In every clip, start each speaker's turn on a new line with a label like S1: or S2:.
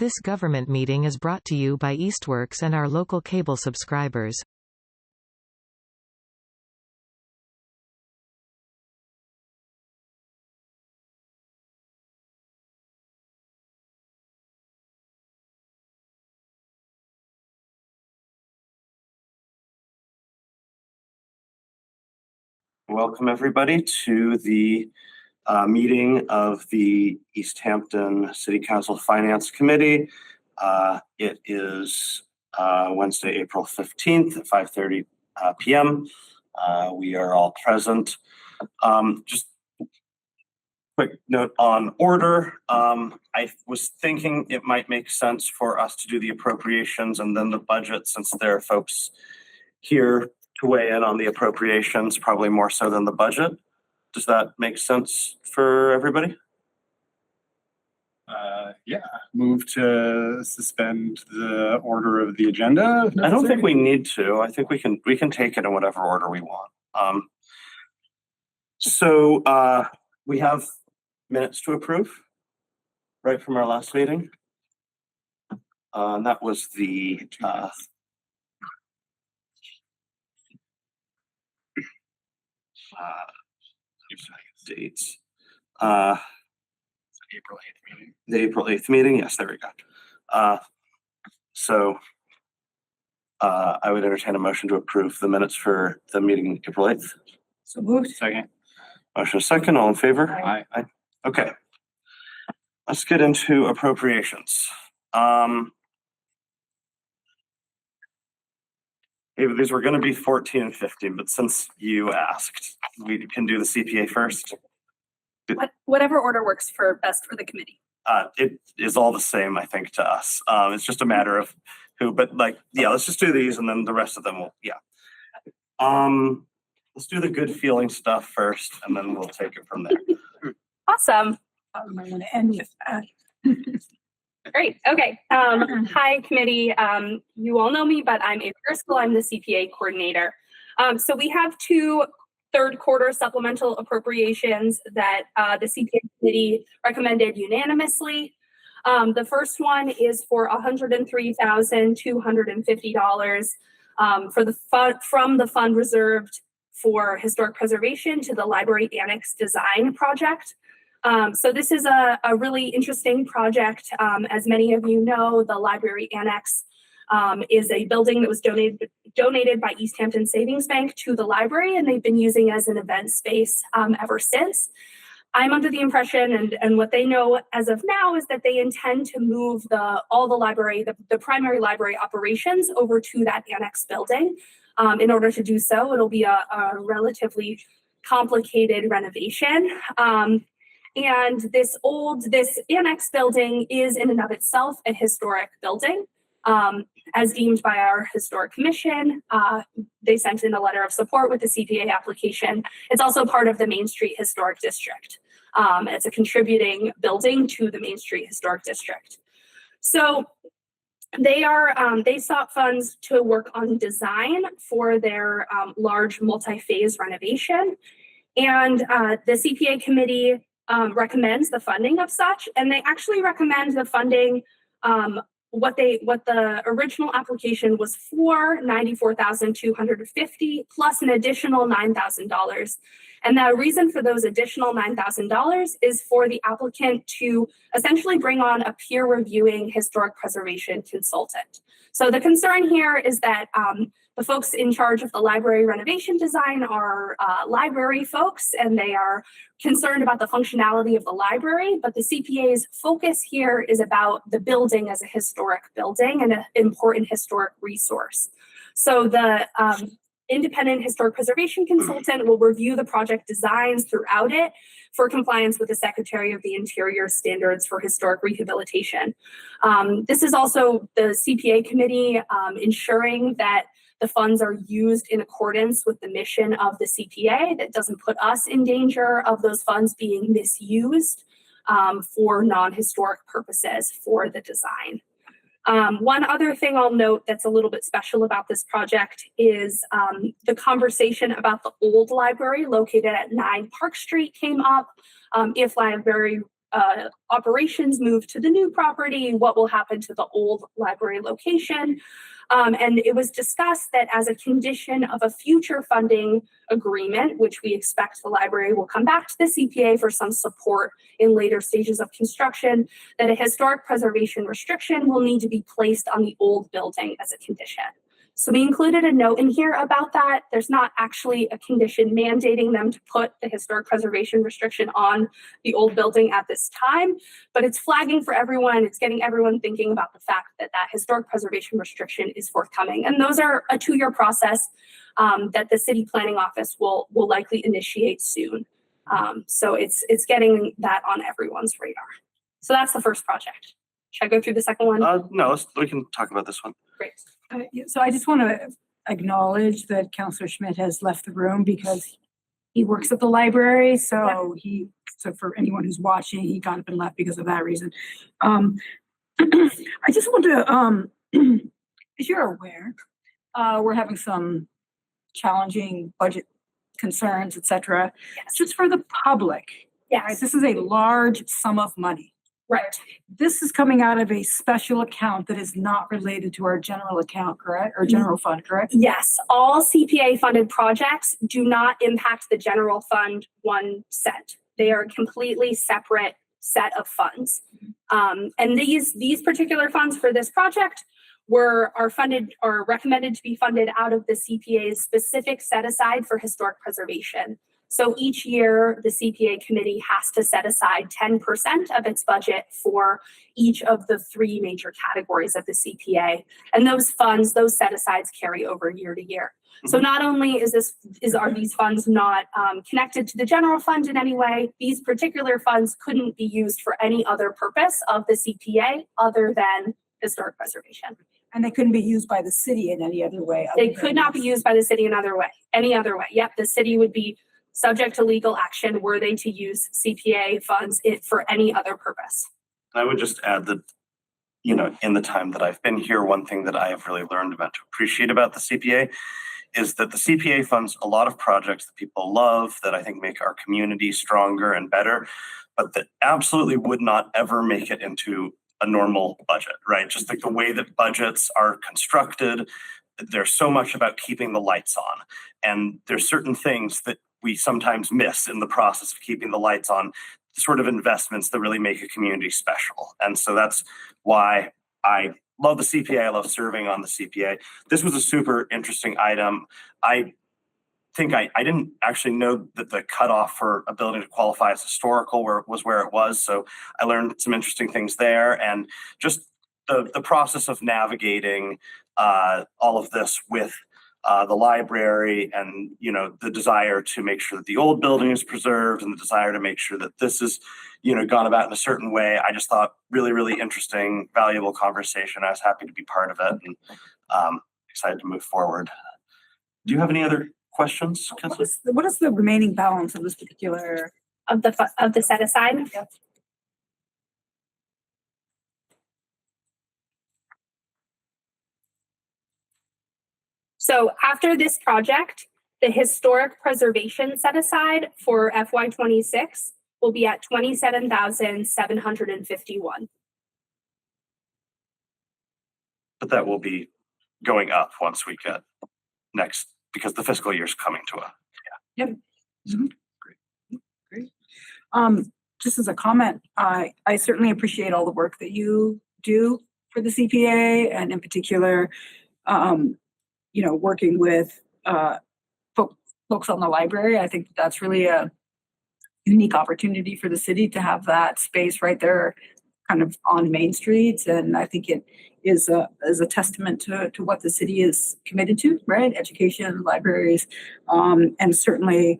S1: This government meeting is brought to you by Eastworks and our local cable subscribers.
S2: Welcome everybody to the meeting of the Easthampton City Council Finance Committee. It is Wednesday, April 15th at 5:30 p.m. We are all present. Just quick note on order. I was thinking it might make sense for us to do the appropriations and then the budget, since there are folks here to weigh in on the appropriations, probably more so than the budget. Does that make sense for everybody?
S3: Yeah, move to suspend the order of the agenda.
S2: I don't think we need to. I think we can take it in whatever order we want. So we have minutes to approve, right, from our last meeting. And that was the dates.
S3: April 8th meeting.
S2: The April 8th meeting. Yes, there we go. So I would entertain a motion to approve the minutes for the meeting April 8th.
S3: So moved. Second.
S2: Motion second. All in favor?
S3: Aye.
S2: Aye. Okay. Let's get into appropriations. These were going to be 14 and 15, but since you asked, we can do the CPA first.
S4: Whatever order works best for the committee.
S2: It is all the same, I think, to us. It's just a matter of who, but let's just do these and then the rest of them will, let's do the good feeling stuff first and then we'll take it from there.
S4: Awesome.
S5: I might want to end with that.
S4: Great. Okay. Hi, committee. You all know me, but I'm Amy Driscoll. I'm the CPA coordinator. So we have two third quarter supplemental appropriations that the CPA committee recommended unanimously. The first one is for $103,250 from the fund reserved for historic preservation to the library annex design project. So this is a really interesting project. As many of you know, the library annex is a building that was donated by Easthampton Savings Bank to the library, and they've been using as an event space ever since. I'm under the impression, and what they know as of now, is that they intend to move all the library, the primary library operations over to that annex building. In order to do so, it'll be a relatively complicated renovation. And this annex building is in and of itself a historic building. As deemed by our historic commission, they sent in a letter of support with the CPA application. It's also part of the Main Street Historic District. It's a contributing building to the Main Street Historic District. So they sought funds to work on design for their large multi-phase renovation. And the CPA committee recommends the funding of such, and they actually recommend the funding. What the original application was for, $94,250 plus an additional $9,000. And the reason for those additional $9,000 is for the applicant to essentially bring on a peer reviewing historic preservation consultant. So the concern here is that the folks in charge of the library renovation design are library folks, and they are concerned about the functionality of the library, but the CPA's focus here is about the building as a historic building and an important historic resource. So the independent historic preservation consultant will review the project designs throughout it for compliance with the Secretary of the Interior standards for historic rehabilitation. This is also the CPA committee ensuring that the funds are used in accordance with the mission of the CPA, that doesn't put us in danger of those funds being misused for non-historic purposes for the design. One other thing I'll note that's a little bit special about this project is the conversation about the old library located at 9 Park Street came up. If library operations move to the new property? What will happen to the old library location? And it was discussed that as a condition of a future funding agreement, which we expect the library will come back to the CPA for some support in later stages of construction, that a historic preservation restriction will need to be placed on the old building as a condition. So we included a note in here about that. There's not actually a condition mandating them to put the historic preservation restriction on the old building at this time, but it's flagging for everyone. It's getting everyone thinking about the fact that that historic preservation restriction is forthcoming. And those are a 2-year process that the city planning office will likely initiate soon. So it's getting that on everyone's radar. So that's the first project. Should I go through the second one?
S2: No, we can talk about this one.
S4: Great.
S5: So I just want to acknowledge that Councillor Schmidt has left the room because he works at the library. So so for anyone who's watching, he got up and left because of that reason. I just want to, as you're aware, we're having some challenging budget concerns, etc.
S4: Yes.
S5: Just for the public.
S4: Yes.
S5: Right? This is a large sum of money.
S4: Right.
S5: This is coming out of a special account that is not related to our general account, correct? Or general fund, correct?
S4: Yes, all CPA funded projects do not impact the general fund 1 cent. They are a completely separate set of funds. And these particular funds for this project are recommended to be funded out of the CPA's specific set aside for historic preservation. So each year, the CPA committee has to set aside 10% of its budget for each of the 3 major categories of the CPA. And those funds, those set asides carry over year to year. So not only are these funds not connected to the general fund in any way, these particular funds couldn't be used for any other purpose of the CPA other than historic preservation.
S5: And they couldn't be used by the city in any other way.
S4: They could not be used by the city in any other way. Yep, the city would be subject to legal action were they to use CPA funds for any other purpose.
S2: I would just add that, in the time that I've been here, one thing that I have really learned about to appreciate about the CPA is that the CPA funds a lot of projects that people love, that I think make our community stronger and better, but that absolutely would not ever make it into a normal budget, right? Just like the way that budgets are constructed, there's so much about keeping the lights on. And there's certain things that we sometimes miss in the process of keeping the lights on, the sort of investments that really make a community special. And so that's why I love the CPA. I love serving on the CPA. This was a super interesting item. I think I didn't actually know that the cutoff for a building to qualify as historical was where it was. So I learned some interesting things there, and just the process of navigating all of this with the library, and the desire to make sure that the old building is preserved, and the desire to make sure that this is gone about in a certain way. I just thought really interesting, valuable conversation. I was happy to be part of it, and excited to move forward. Do you have any other questions, Councilor?
S5: What is the remaining balance of this particular
S4: Of the set aside?
S5: Yep.
S4: So after this project, the historic preservation set aside for FY26 will be at $27,751.
S2: But that will be going up once we get next, because the fiscal year is coming to a.
S5: Yep. Mm-hmm. Great. Just as a comment, I certainly appreciate all the work that you do for the CPA, and in particular, working with folks on the library. I think that's really a unique opportunity for the city to have that space right there, kind of on Main Street, and I think it is a testament to what the city is committed to, right? Education, libraries, and certainly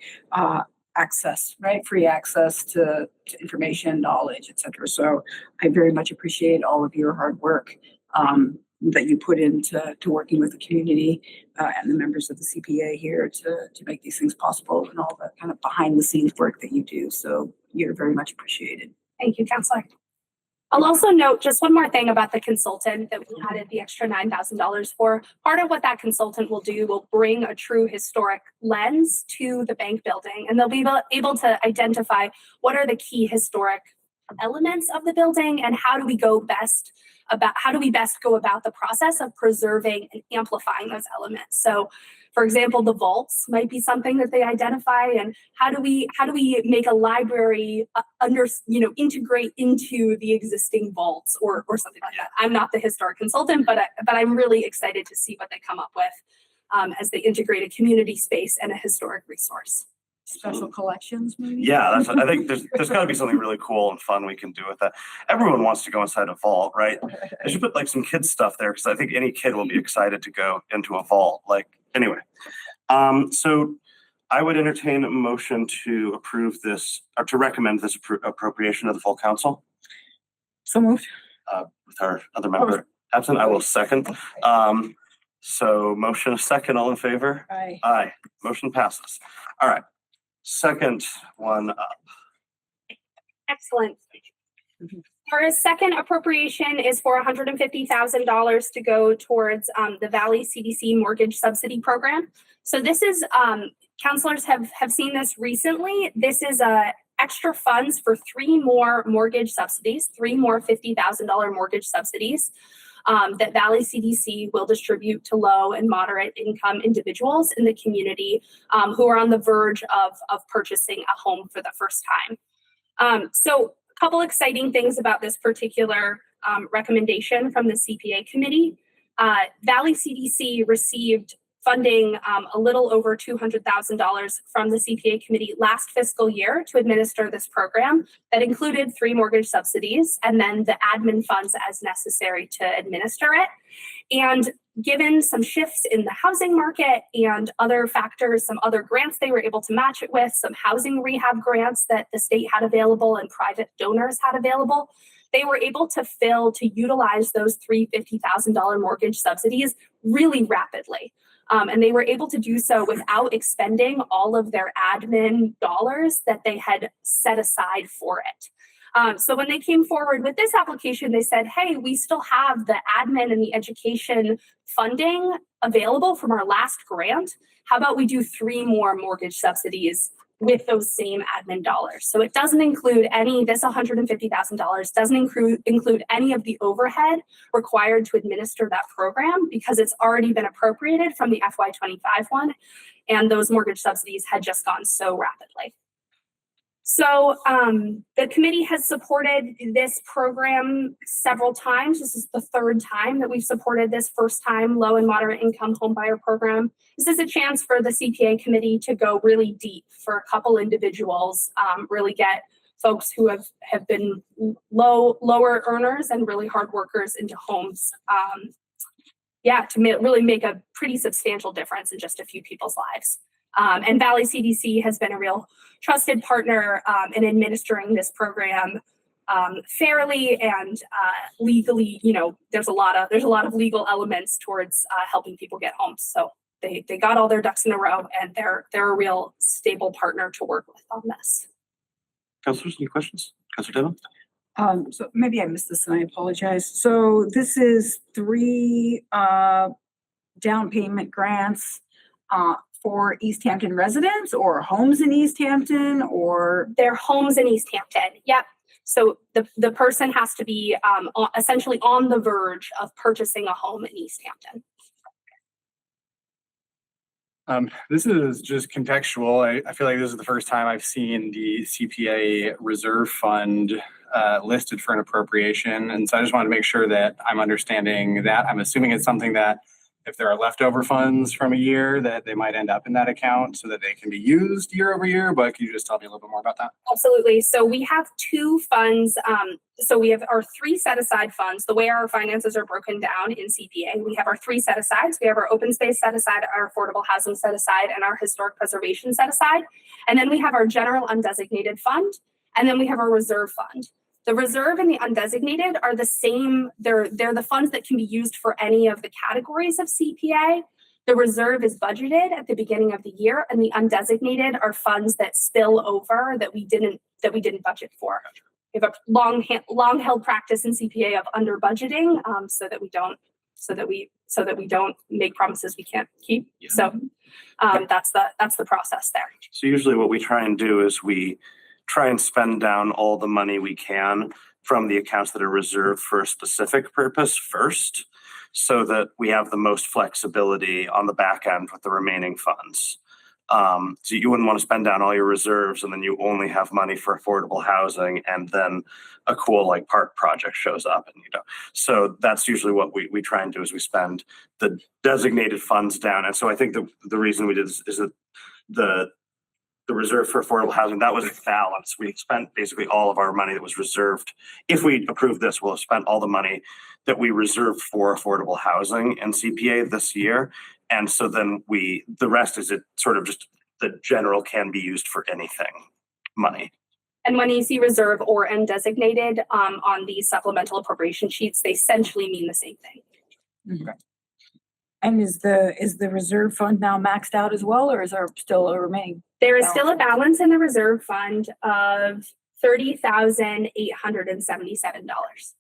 S5: access, right? Free access to information, knowledge, etc. So I very much appreciate all of your hard work that you put into working with the community and the members of the CPA here to make these things possible, and all the kind of behind the scenes work that you do. So you're very much appreciated.
S4: Thank you, Councilor. I'll also note just one more thing about the consultant that we added the extra $9,000 for. Part of what that consultant will do will bring a true historic lens to the bank building, and they'll be able to identify what are the key historic elements of the building, and how do we best go about the process of preserving and amplifying those elements. So for example, the vaults might be something that they identify, and how do we make a library integrate into the existing vaults or something like that. I'm not the historic consultant, but I'm really excited to see what they come up with as they integrate a community space and a historic resource.
S5: Special collections, maybe?
S2: Yeah, I think there's got to be something really cool and fun we can do with that. Everyone wants to go inside a vault, right? They should put like some kids stuff there, because I think any kid will be excited to go into a vault. Like, anyway, so I would entertain a motion to approve this, or to recommend this appropriation of the full council.
S5: So moved.
S2: With our other member absent, I will second. So motion, a second, all in favor?
S5: Aye.
S2: Aye. Motion passes. All right. Second one up.
S4: Excellent. Our second appropriation is for $150,000 to go towards the Valley CDC mortgage subsidy program. So this is, counselors have seen this recently. This is extra funds for 3 more mortgage subsidies, 3 more $50,000 mortgage subsidies that Valley CDC will distribute to low and moderate income individuals in the community who are on the verge of purchasing a home for the first time. So a couple exciting things about this particular recommendation from the CPA committee. Valley CDC received funding a little over $200,000 from the CPA committee last fiscal year to administer this program that included 3 mortgage subsidies and then the admin funds as necessary to administer it. And given some shifts in the housing market and other factors, some other grants they were able to match it with, some housing rehab grants that the state had available and private donors had available, they were able to utilize those 3 $50,000 mortgage subsidies really rapidly. And they were able to do so without expending all of their admin dollars that they had set aside for it. So when they came forward with this application, they said, hey, we still have the admin and the education funding available from our last grant. How about we do 3 more mortgage subsidies with those same admin dollars? So it doesn't include this $150,000 doesn't include any of the overhead required to administer that program, because it's already been appropriated from the FY25 one, and those mortgage subsidies had just gone so rapidly. So the committee has supported this program several times. This is the 3rd time that we've supported this first time low and moderate income homebuyer program. This is a chance for the CPA committee to go really deep for a couple individuals, really get folks who have been lower earners and really hard workers into homes. To really make a pretty substantial difference in just a few people's lives. And Valley CDC has been a real trusted partner in administering this program fairly and legally. There's a lot of legal elements towards helping people get homes. So they got all their ducks in a row, and they're a real stable partner to work with on this.
S2: Councilors, any questions? Councilor Devon?
S5: So maybe I missed this and I apologize. So this is 3 down payment grants for Easthampton residents, or homes in Easthampton, or?
S4: They're homes in Easthampton. Yep. So the person has to be essentially on the verge of purchasing a home in Easthampton.
S3: This is just contextual. I feel like this is the first time I've seen the CPA reserve fund listed for an appropriation. And so I just want to make sure that I'm understanding that. I'm assuming it's something that if there are leftover funds from a year, that they might end up in that account so that they can be used year over year. But can you just tell me a little bit more about that?
S4: Absolutely. So we have 2 funds. So we have our 3 set aside funds. The way our finances are broken down in CPA, we have our 3 set asides. We have our open space set aside, our affordable housing set aside, and our historic preservation set aside. And then we have our general undesignated fund. And then we have our reserve fund. The reserve and the undesignated are the same. They're the funds that can be used for any of the categories of CPA. The reserve is budgeted at the beginning of the year, and the undesignated are funds that spill over that we didn't budget for. We have a long held practice in CPA of under budgeting, so that we don't make promises we can't keep. Yeah. So that's the process there.
S2: So usually what we try and do is we try and spend down all the money we can from the accounts that are reserved for a specific purpose first, so that we have the most flexibility on the back end with the remaining funds. So you wouldn't want to spend down all your reserves and then you only have money for affordable housing, and then a cool like park project shows up, and so that's usually what we try and do, is we spend the designated funds down. And so I think the reason we did is that the reserve for affordable housing, that was balanced. We spent basically all of our money that was reserved. If we approve this, we'll have spent all the money that we reserved for affordable housing and CPA this year. And so then the rest is it sort of just the general can be used for anything money.
S4: And when you see reserve or undesignated on the supplemental appropriation sheets, they essentially mean the same thing.
S5: Okay. And is the reserve fund now maxed out as well, or is there still a remaining?
S4: There is still a balance in the reserve fund of $30,877.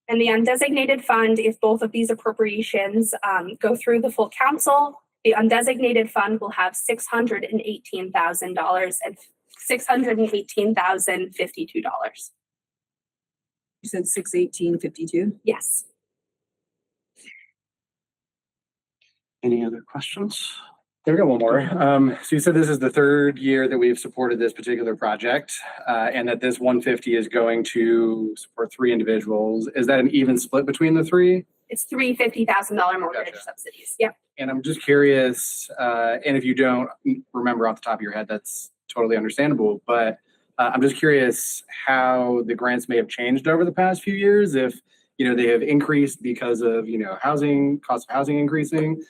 S4: And the undesignated fund, if both of these appropriations go through the full council, the undesignated fund will have $618,000 and $618,052.
S5: You said 618.52.
S4: Yes.
S2: Any other questions?
S3: There we go, one more. So you said this is the third year that we've supported this particular project, and that this 150 is going to support 3 individuals. Is that an even split between the 3?
S4: It's 3 $50,000 mortgage subsidies. Yep.
S3: And I'm just curious, and if you don't remember off the top of your head, that's totally understandable, but I'm just curious how the grants may have changed over the past few years, if, they have increased because of, cost of housing increasing,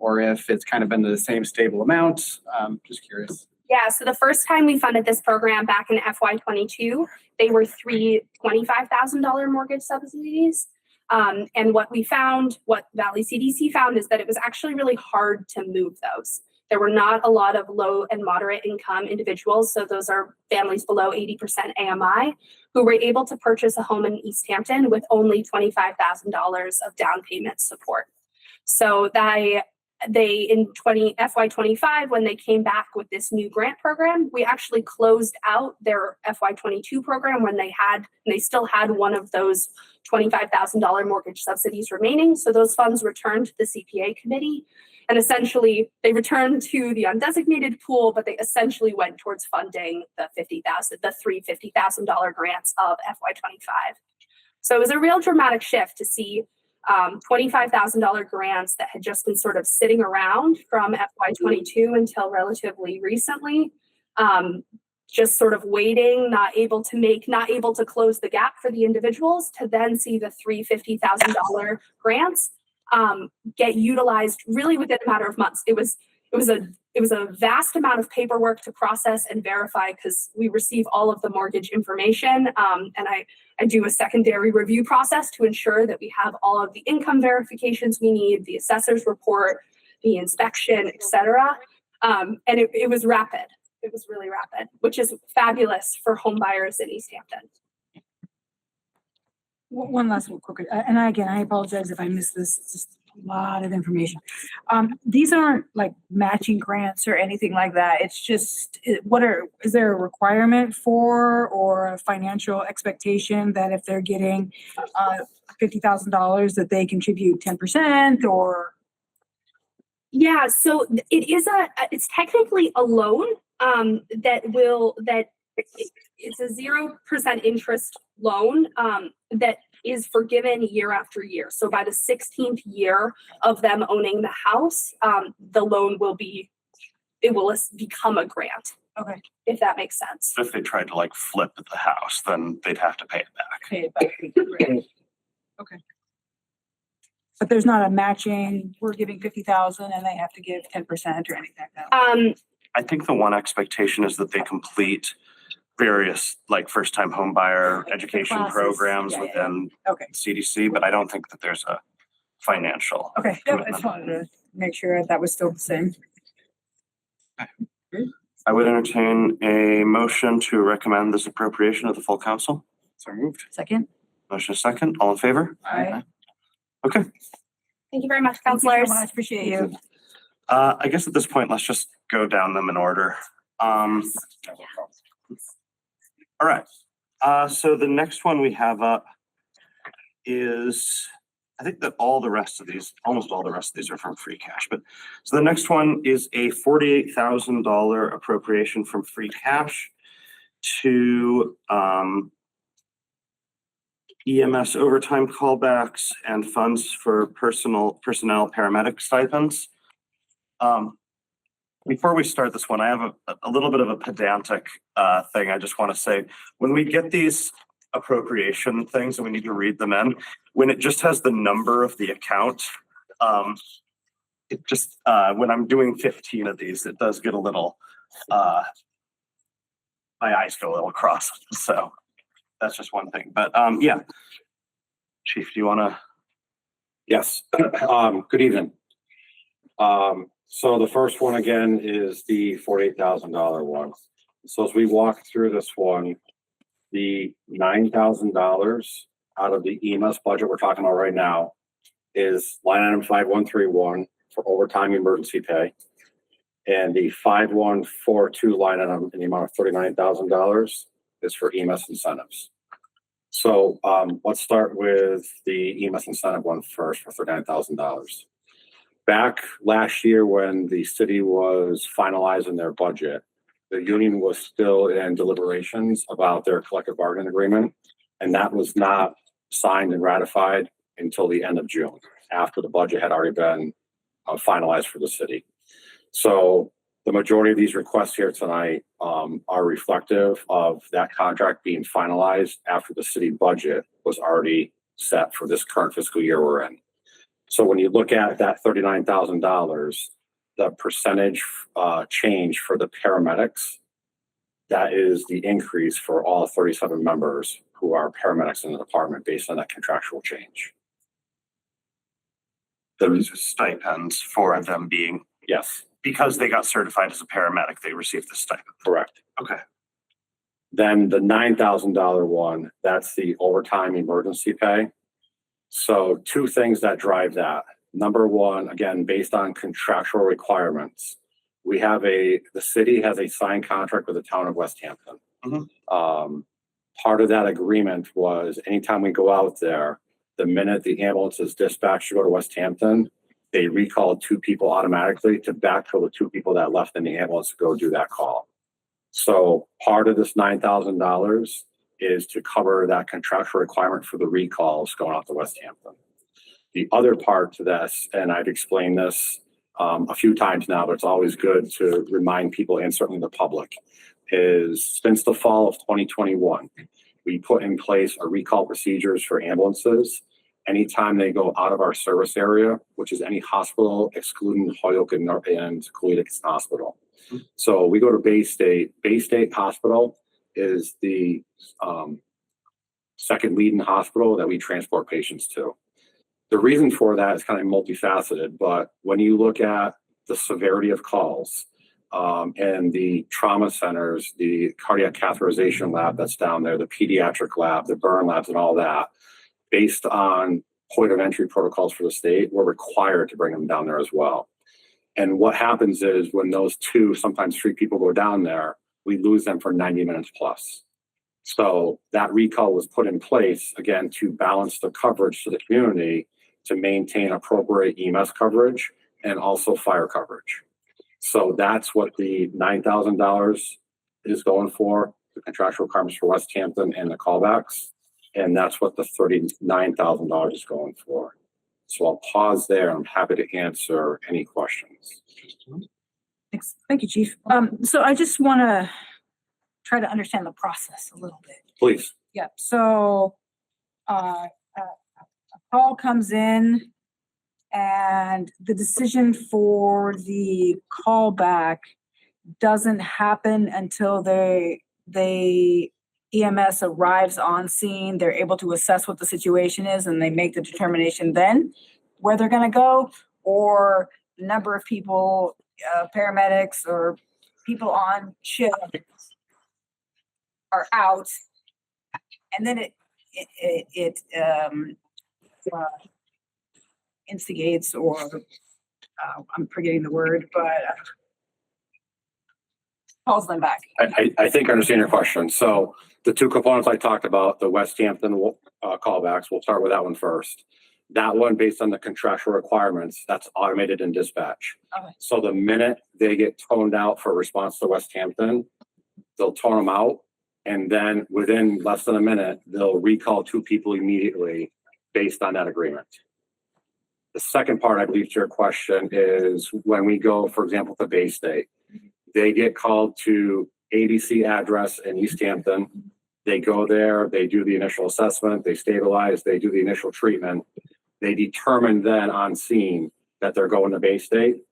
S3: or if it's kind of been the same stable amount. Just curious.
S4: Yeah, so the first time we funded this program back in FY22, they were 3 $25,000 mortgage subsidies. And what Valley CDC found is that it was actually really hard to move those. There were not a lot of low and moderate income individuals, so those are families below 80% AMI, who were able to purchase a home in Easthampton with only $25,000 of down payment support. So they in FY25, when they came back with this new grant program, we actually closed out their FY22 program when they still had one of those $25,000 mortgage subsidies remaining. So those funds returned to the CPA committee, and essentially they returned to the undesignated pool, but they essentially went towards funding the $3 $50,000 grants of FY25. So it was a real dramatic shift to see $25,000 grants that had just been sort of sitting around from FY22 until relatively recently, just sort of waiting, not able to close the gap for the individuals, to then see the $3 $50,000 grants get utilized really within a matter of months. It was a vast amount of paperwork to process and verify, because we receive all of the mortgage information, and I do a secondary review process to ensure that we have all of the income verifications we need, the assessor's report, the inspection, etc. And it was rapid. It was really rapid, which is fabulous for home buyers in Easthampton.
S5: One last one quick, and again, I apologize if I missed this. It's just a lot of information. These aren't like matching grants or anything like that. It's just, is there a requirement for, or a financial expectation that if they're getting $50,000 that they contribute 10%, or?
S4: Yeah, so it's technically a loan it's a 0% interest loan that is forgiven year after year. So by the 16th year of them owning the house, the loan will become a grant.
S5: Okay.
S4: If that makes sense.
S2: If they tried to flip the house, then they'd have to pay it back.
S5: Okay. But there's not a matching, we're giving 50,000 and they have to give 10% or anything like that.
S2: I think the one expectation is that they complete various first-time home buyer education
S5: Classes.
S2: programs
S5: Yeah,
S2: within
S5: Okay.
S2: CDC, but I don't think that there's a financial.
S5: Okay. Yep, I just wanted to make sure that was still the same.
S2: I would entertain a motion to recommend this appropriation of the full council.
S3: So moved.
S5: Second.
S2: Motion is second. All in favor?
S5: Aye.
S2: Okay.
S4: Thank you very much,
S5: Thank you so
S4: counselors.
S5: much. Appreciate you.
S2: I guess at this point, let's just go down them in order. All right. So the next one we have up is, I think that almost all the rest of these are from free cash, but so the next one is a $48,000 appropriation from free cash to EMS overtime callbacks and funds for personnel paramedic stipends. Before we start this one, I have a little bit of a pedantic thing I just want to say. When we get these appropriation things and we need to read them in, when it just has the number of the account, it just when I'm doing 15 of these, it does get a little my eyes go a little cross. So that's just one thing. But yeah, Chief, do you want to?
S6: Yes. Good evening. So the first one again is the $48,000 one. So as we walk through this one, the $9,000 out of the EMS budget we're talking about right now is line item 5131 for overtime emergency pay. And the 5142 line item in the amount of $39,000 is for EMS incentives. So let's start with the EMS incentive one first for $39,000. Back last year when the city was finalizing their budget, the union was still in deliberations about their collective bargaining agreement, and that was not signed and ratified until the end of June, after the budget had already been finalized for the city. So the majority of these requests here tonight are reflective of that contract being finalized after the city budget was already set for this current fiscal year we're in. So when you look at that $39,000, the percentage change for the paramedics, that is the increase for all 37 members who are paramedics in the department based on that contractual change.
S2: Those are stipends for them being,
S6: Yes,
S2: because they got certified as a paramedic, they received the stipend.
S6: correct.
S2: Okay.
S6: Then the $9,000 one, that's the overtime emergency pay. So two things that drive that. Number one, again, based on contractual requirements, the city has a signed contract with the town of Westhampton.
S2: Mhm.
S6: Part of that agreement was anytime we go out there, the minute the ambulance is dispatched to go to Westhampton, they recall 2 people automatically to backfill the 2 people that left in the ambulance to go do that call. So part of this $9,000 is to cover that contractual requirement for the recalls going out to Westhampton. The other part to this, and I've explained this a few times now, but it's always good to remind people and certainly the public, is since the fall of 2021, we put in place a recall procedures for ambulances anytime they go out of our service area, which is any hospital excluding Holyoke and Coolidge Hospital. So we go to Bay State. Bay State Hospital is the second leading hospital that we transport patients to. The reason for that is kind of multifaceted, but when you look at the severity of calls and the trauma centers, the cardiac catheterization lab that's down there, the pediatric lab, the burn labs and all that, based on point of entry protocols for the state, we're required to bring them down there as well. And what happens is when those 2, sometimes 3 people go down there, we lose them for 90 minutes plus. So that recall was put in place, again, to balance the coverage to the community to maintain appropriate EMS coverage and also fire coverage. So that's what the $9,000 is going for, the contractual requirements for Westhampton and the callbacks. And that's what the $39,000 is going for. So I'll pause there. I'm happy to answer any questions.
S5: Thanks. Thank you, Chief. So I just want to try to understand the process a little bit.
S6: Please.
S5: Yeah. So a call comes in and the decision for the callback doesn't happen until they EMS arrives on scene. They're able to assess what the situation is and they make the determination then where they're going to go, or the number of people, paramedics or people on shift are out, and then it instigates, or I'm forgetting the word, but calls them back.
S6: I think I understand your question. So the two components I talked about, the West Hampton callbacks, we'll start with that one first. That one, based on the contractual requirements, that's automated in dispatch.
S5: Okay.
S6: So the minute they get toned out for response to West Hampton, they'll tone them out. And then within less than a minute, they'll recall 2 people immediately based on that agreement. The second part, I believe, to your question is when we go, for example, to Bay State, they get called to ABC address in Easthampton. They go there, they do the initial assessment, they stabilize, they do the initial treatment. They determine then on scene that they're going to Bay State.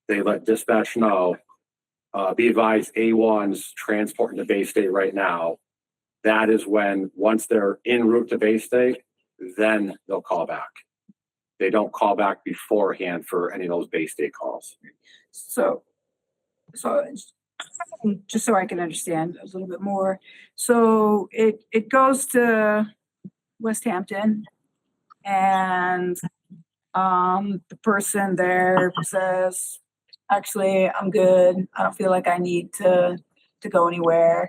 S6: They let dispatch know, be advised A1's transporting to Bay State right now. That is when, once they're en route to Bay State, then they'll call back. They don't call back beforehand for any of those Bay State calls.
S5: So just so I can understand a little bit more. So it goes to West Hampton and the person there says, actually, I'm good. I don't feel like I need to go anywhere.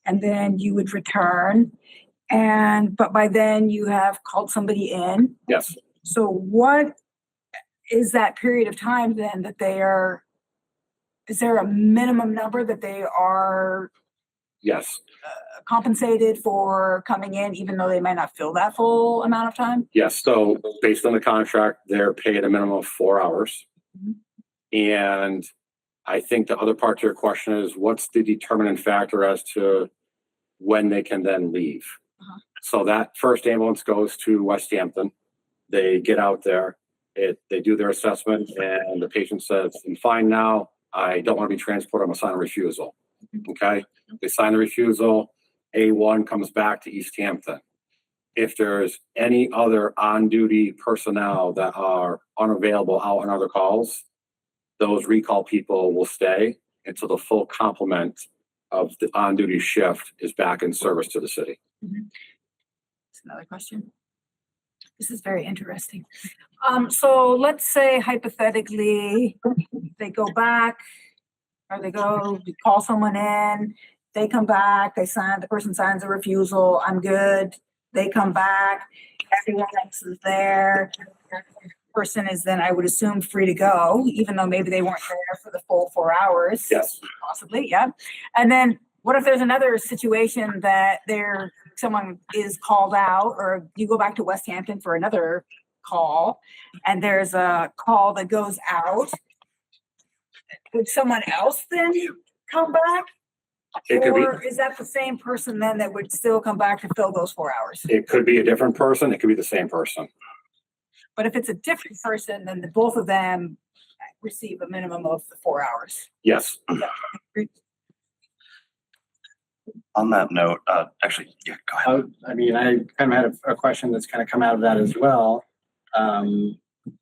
S5: And then you would return. But by then you have called somebody in.
S6: Yes.
S5: So what is that period of time then that they are, is there a minimum number that they are
S6: Yes.
S5: compensated for coming in, even though they might not fill that full amount of time?
S6: Yes. So based on the contract, they're paid a minimum of 4 hours. And I think the other part to your question is what's the determining factor as to when they can then leave? So that first ambulance goes to West Hampton. They get out there, they do their assessment, and the patient says, I'm fine now. I don't want to be transported. I'm going to sign a refusal. Okay. They sign the refusal. A1 comes back to Easthampton. If there's any other on-duty personnel that are unavailable out on other calls, those recall people will stay until the full complement of the on-duty shift is back in service to the city.
S5: That's another question. This is very interesting. So let's say hypothetically, they go back or we call someone in, they come back, the person signs a refusal, I'm good. They come back, everyone else is there. Person is then, I would assume, free to go, even though maybe they weren't there for the full 4 hours.
S6: Yes.
S5: Possibly, yeah. And then what if there's another situation that someone is called out, or you go back to West Hampton for another call, and there's a call that goes out? Would someone else then come back?
S6: It could
S5: Or is that the same person then that would still come back to fill those 4 hours?
S6: It could be a different person. It could be the same person.
S5: But if it's a different person, then both of them receive a minimum of the 4 hours.
S6: Yes.
S2: On that note, actually, yeah, go ahead.
S3: I mean, I kind of had a question that's kind of come out of that as well.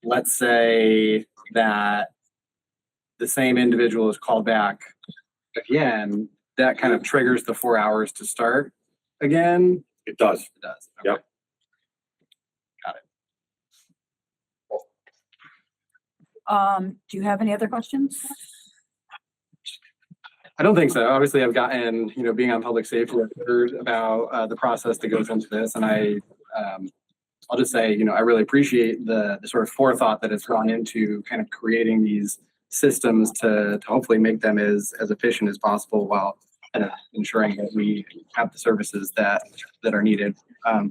S3: Let's say that the same individual is called back again, that kind of triggers the 4 hours to start again.
S6: It does.
S3: It does. Okay.
S6: Yep.
S3: Got it.
S5: Do you have any other questions?
S3: I don't think so. Obviously, I've gotten, being on public safety, I've heard about the process that goes into this, and I'll just say, I really appreciate the sort of forethought that has gone into kind of creating these systems to hopefully make them as efficient as possible while ensuring that we have the services that are needed. I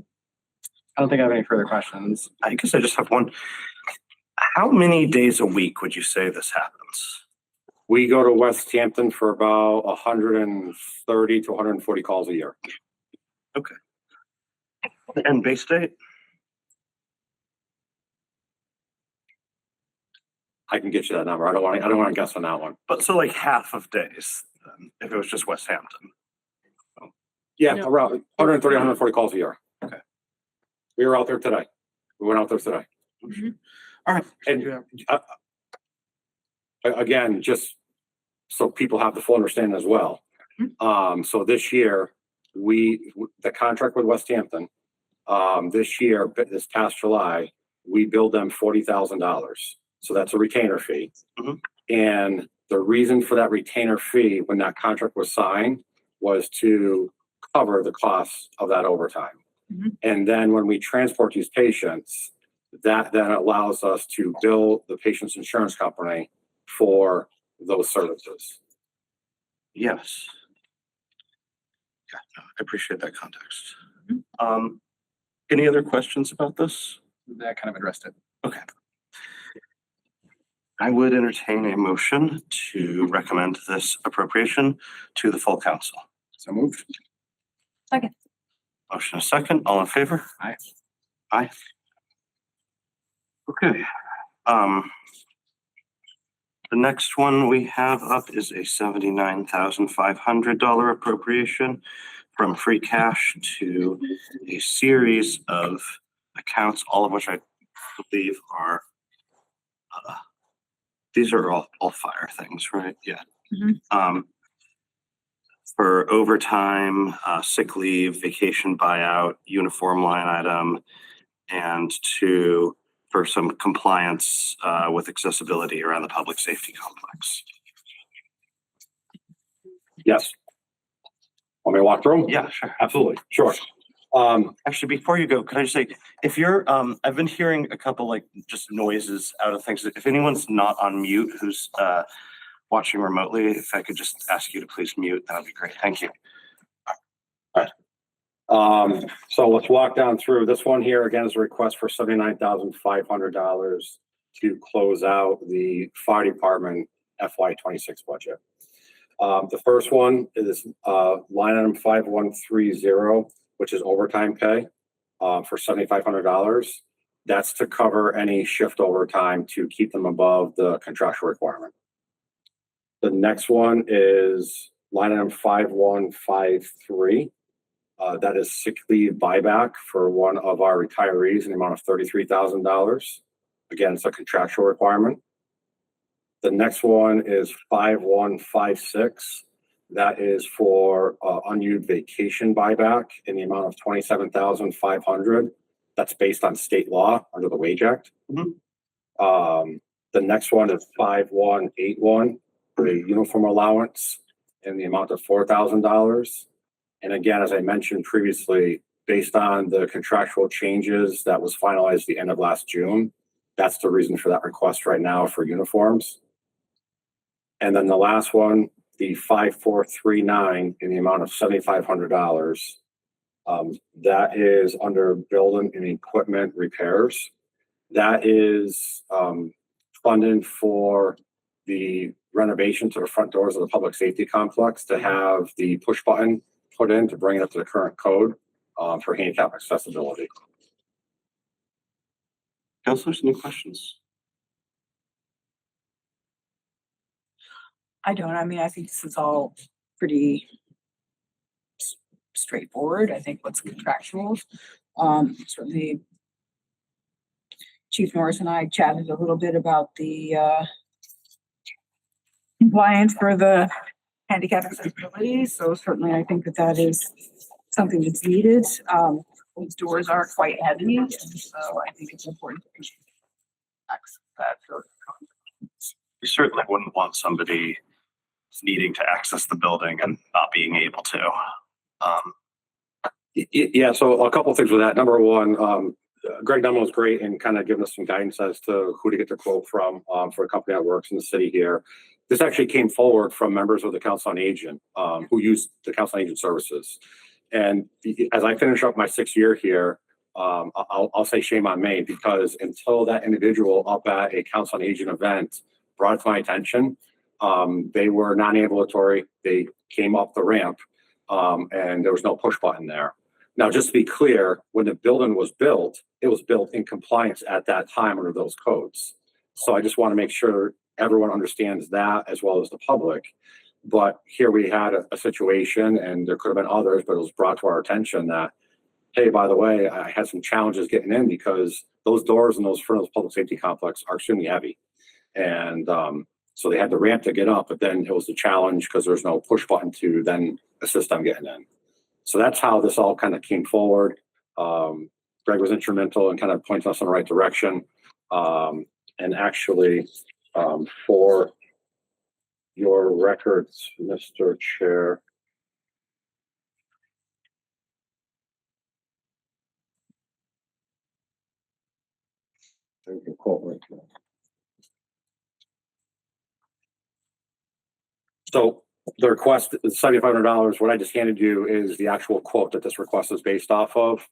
S3: don't think I have any further questions.
S2: I guess I just have one. How many days a week would you say this happens?
S6: We go to West Hampton for about 130 to 140 calls a year.
S2: Okay. And Bay State?
S6: I can get you that number. I don't want to guess on that one.
S2: But so like half of days, if it was just West Hampton.
S6: Yeah, around 130, 140 calls a year.
S2: Okay.
S6: We were out there today. We went out there today.
S2: All right.
S6: And again, just so people have the full understanding as well. So this year, the contract with West Hampton, this past July, we billed them $40,000. So that's a retainer fee. And The reason for that retainer fee when that contract was signed was to cover the costs of that overtime.
S5: Mhm.
S6: And then when we transport these patients, that then allows us to bill the patient's insurance company for those services.
S2: Yes. Yeah, no, I appreciate that context.
S5: Mhm.
S2: Any other questions about this?
S3: That kind of addressed it.
S2: Okay. I would entertain a motion to recommend this appropriation to the full council.
S3: So moved.
S2: Motion a second, all in favor?
S3: Aye.
S2: Aye. Okay. The next one we have up is a $79,500 appropriation from free cash to a series of accounts, all of which I believe are, these are all fire things, right? Yeah.
S5: Mhm.
S2: For overtime, sick leave, vacation buyout, uniform line item, and for some compliance with accessibility around the public safety complex.
S6: Yes. Want me to walk through 'em?
S2: Yeah, sure.
S6: Absolutely. Sure.
S2: Actually, before you go, could I just say, if you're, I've been hearing a couple like just noises out of things. If anyone's not on mute who's watching remotely, if I could just ask you to please mute, that would be great. Thank you.
S6: So let's walk down through this one here. Again, is a request for $79,500 to close out the fire department FY26 budget. The first one is line item 5130, which is overtime pay for $7,500. That's to cover any shift overtime to keep them above the contractual requirement. The next one is line item 5153. That is sick leave buyback for one of our retirees in the amount of $33,000. Again, it's a contractual requirement. The next one is 5156. That is for unused vacation buyback in the amount of $27,500. That's based on state law under the Wage Act. The next one is 5181 for a uniform allowance in the amount of $4,000. And again, as I mentioned previously, based on the contractual changes that was finalized the end of last June, that's the reason for that request right now for uniforms. And then the last one, the 5439 in the amount of $7,500. That is under building and equipment repairs. That is funded for the renovation to the front doors of the public safety complex to have the push button put in to bring it up to the current code for handicap accessibility.
S2: Councilors, any questions?
S5: I don't. I mean, I think this is all pretty straightforward. I think what's contractual. Certainly Chief Norris and I chatted a little bit about the compliance for the handicap accessibility. So certainly I think that is something that's needed. These doors are quite heavy, and so I think it's important to access that.
S2: We certainly wouldn't want somebody needing to access the building and not being able to.
S6: Yeah, so a couple of things with that. Number one, Greg Dunn was great in kind of giving us some guidance as to who to get the quote from for a company that works in the city here. This actually came forward from members of the Council on Aging who use the Council on Aging services. And as I finish up my 6th year here, I'll say shame on me, because until that individual up at a Council on Aging event brought it to my attention, they were non-ambulatory. They came up the ramp and there was no push button there. Now, just to be clear, when the building was built, it was built in compliance at that time under those codes. So I just want to make sure everyone understands that as well as the public. But here we had a situation, and there could have been others, but it was brought to our attention that, hey, by the way, I had some challenges getting in because those doors and those front of those public safety complex are extremely heavy. And so they had the ramp to get up, but then it was a challenge because there's no push button to then assist them getting in. So that's how this all kind of came forward. Greg was instrumental in kind of pointing us in the right direction. And actually, for your records, Mr. Chair. There's your quote right there. So the request is $7,500. What I just handed you is the actual quote that this request is based off of.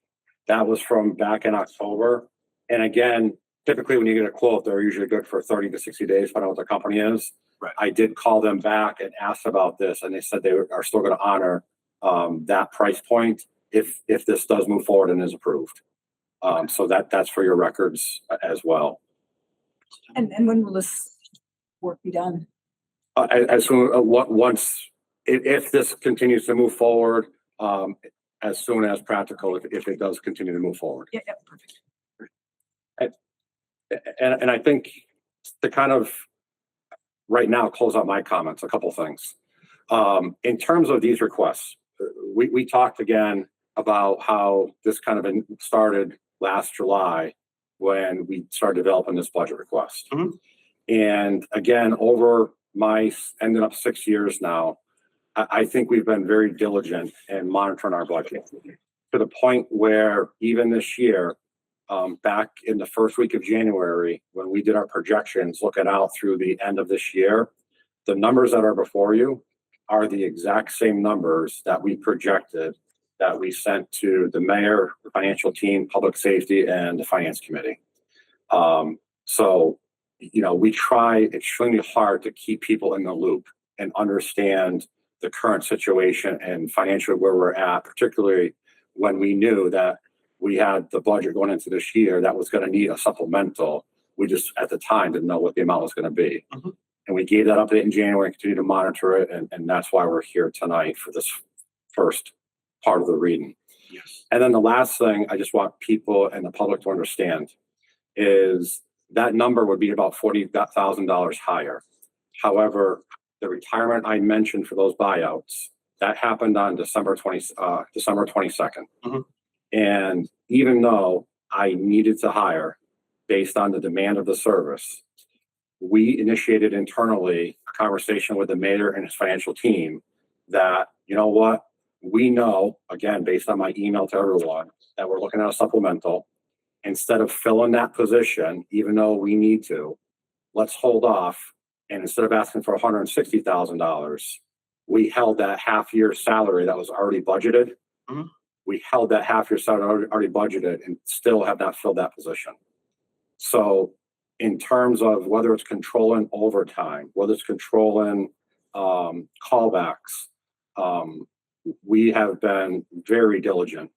S6: That was from back in October. And again, typically when you get a quote, they're usually good for 30 to 60 days, depending on what the company is.
S2: Right.
S6: I did call them back and asked about this, and they said they are still going to honor that price point if this does move forward and is approved. So that's for your records as well.
S5: And when will this work be done?
S6: As soon once if this continues to move forward, as soon as practical, if it does continue to move forward.
S5: Yeah, perfect.
S6: And I think to kind of right now close out my comments, a couple things. In terms of these requests, we talked again about how this kind of started last July when we started developing this budget request.
S2: Mm-hmm.
S6: And again, over my ended up 6 years now, I think we've been very diligent in monitoring our budget to the point where even this year, back in the first week of January, when we did our projections looking out through the end of this year, the numbers that are before you are the exact same numbers that we projected that we sent to the mayor, the financial team, public safety, and the finance committee. So, you know, we try extremely hard to keep people in the loop and understand the current situation and financially where we're at, particularly when we knew that we had the budget going into this year that was going to need a supplemental. We just at the time didn't know what the amount was going to be.
S2: Mm-hmm.
S6: And we gave that update in January and continue to monitor it. And that's why we're here tonight for this first part of the reading.
S2: Yes.
S6: And then the last thing I just want people and the public to understand is that number would be about $40,000 higher. However, the retirement I mentioned for those buyouts, that happened on December 22nd.
S2: Mm-hmm.
S6: And even though I needed to hire based on the demand of the service, we initiated internally a conversation with the mayor and his financial team that, you know what, we know, again, based on my email to everyone, that we're looking at a supplemental. Instead of filling that position, even though we need to, let's hold off. And instead of asking for $160,000, we held that half-year salary that was already budgeted.
S2: Mm-hmm.
S6: We held that half-year salary already budgeted and still have not filled that position. So in terms of whether it's controlling overtime, whether it's controlling callbacks, we have been very diligent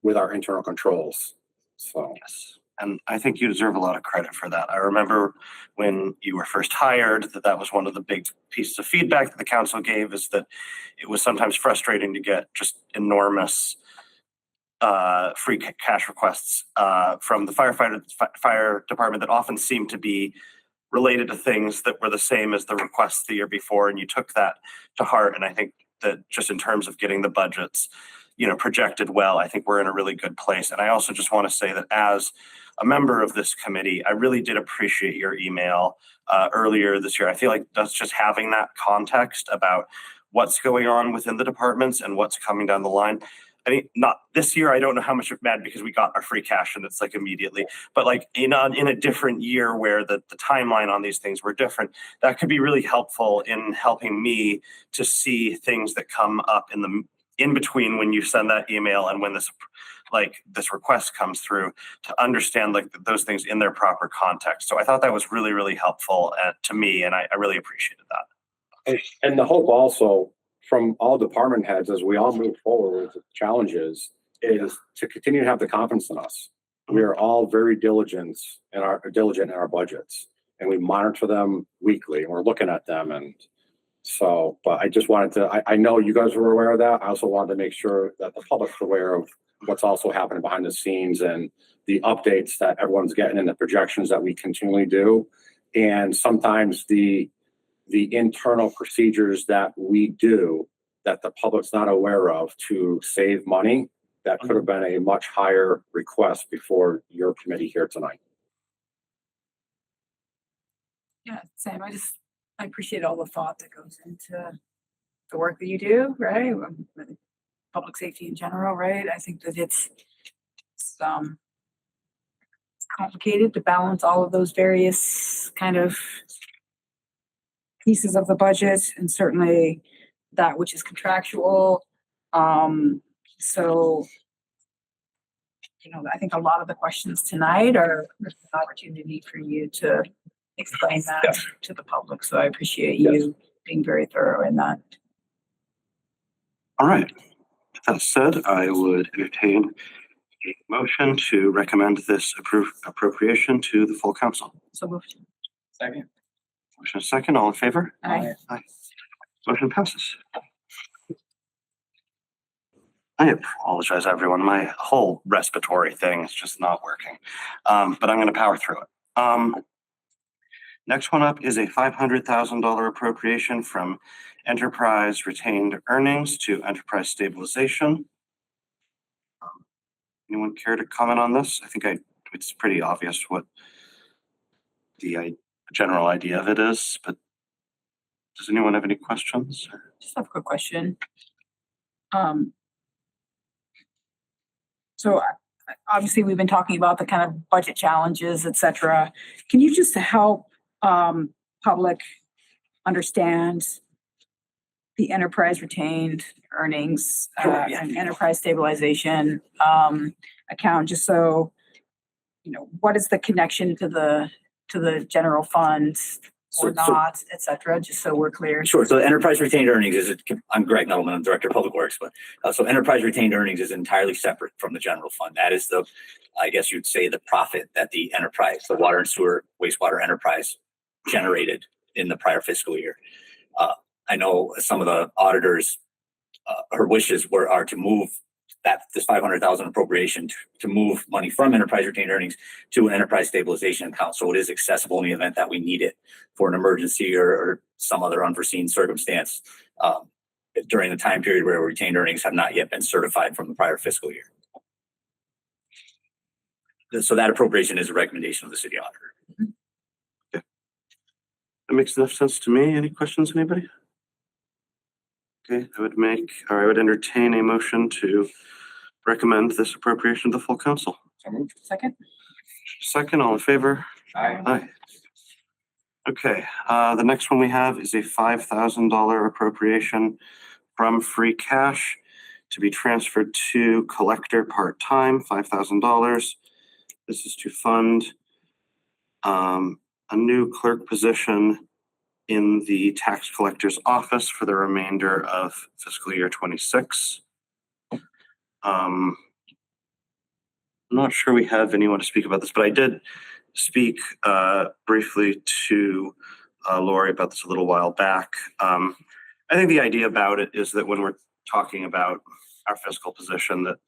S6: with our internal controls. So
S2: yes. And I think you deserve a lot of credit for that. I remember when you were first hired that was one of the big pieces of feedback that the council gave, is that it was sometimes frustrating to get just enormous free cash requests from the fire department that often seemed to be related to things that were the same as the requests the year before. And you took that to heart. And I think that just in terms of getting the budgets, you know, projected well, I think we're in a really good place. And I also just want to say that as a member of this committee, I really did appreciate your email earlier this year. I feel like that's just having that context about what's going on within the departments and what's coming down the line. I mean, not this year. I don't know how much it mattered because we got our free cash and it's like immediately, but like in a different year where the timeline on these things were different, that could be really helpful in helping me to see things that come up in between when you send that email and when this request comes through, to understand like those things in their proper context. So I thought that was really, really helpful to me, and I really appreciated that.
S6: And the hope also from all department heads as we all move forward with the challenges is to continue to have the confidence in us. We are all very diligent in our budgets, and we monitor them weekly, and we're looking at them. And so, but I just wanted to, I know you guys were aware of that. I also wanted to make sure that the public's aware of what's also happening behind the scenes and the updates that everyone's getting and the projections that we continually do. And sometimes the internal procedures that we do that the public's not aware of to save money, that could have been a much higher request before your committee here tonight.
S5: Yeah, Sam, I just I appreciate all the thought that goes into the work that you do, right? Public safety in general, right? I think that it's complicated to balance all of those various kind of pieces of the budget, and certainly that which is contractual. So, I think a lot of the questions tonight are an opportunity for you to explain that to the public. So I appreciate you being very thorough in that.
S2: All right. With that said, I would entertain a motion to recommend this appropriation to the full council.
S5: So moved.
S3: Second.
S2: Motion is second. All in favor?
S5: Aye.
S2: Aye. Motion passes. I apologize, everyone. My whole respiratory thing is just not working. But I'm going to power through it. Next one up is a $500,000 appropriation from enterprise retained earnings to enterprise stabilization. Anyone care to comment on this? I think it's pretty obvious what the general idea of it is, but does anyone have any questions?
S5: Just have a quick question. So obviously we've been talking about the kind of budget challenges, et cetera. Can you just help public understand the enterprise retained earnings and enterprise stabilization account, just so what is the connection to the general fund or not, et cetera, just so we're clear.
S7: Sure. So enterprise retained earnings I'm Greg Nettleman, I'm Director of Public Works, but so enterprise retained earnings is entirely separate from the general fund. That is I guess you'd say, the profit that the enterprise, the water and sewer wastewater enterprise, generated in the prior fiscal year. I know some of the auditors, her wishes are to move this $500,000 appropriation to move money from enterprise retained earnings to an enterprise stabilization account, so it is accessible in the event that we need it for an emergency or some other unforeseen circumstance during the time period where retained earnings have not yet been certified from the prior fiscal year. So that appropriation is a recommendation of the city auditor.
S2: Okay. That makes enough sense to me. Any questions, anybody? Okay, I would entertain a motion to recommend this appropriation to the full council.
S3: So moved.
S5: Second.
S2: Second, all in favor?
S3: Aye.
S2: Aye. Okay, the next one we have is a $5,000 appropriation from free cash to be transferred to collector part-time, $5,000. This is to fund a new clerk position in the tax collector's office for the remainder of fiscal year 26. I'm not sure we have anyone to speak about this, but I did speak briefly to Lori about this a little while back. I think the idea about it is that when we're talking about our fiscal position, that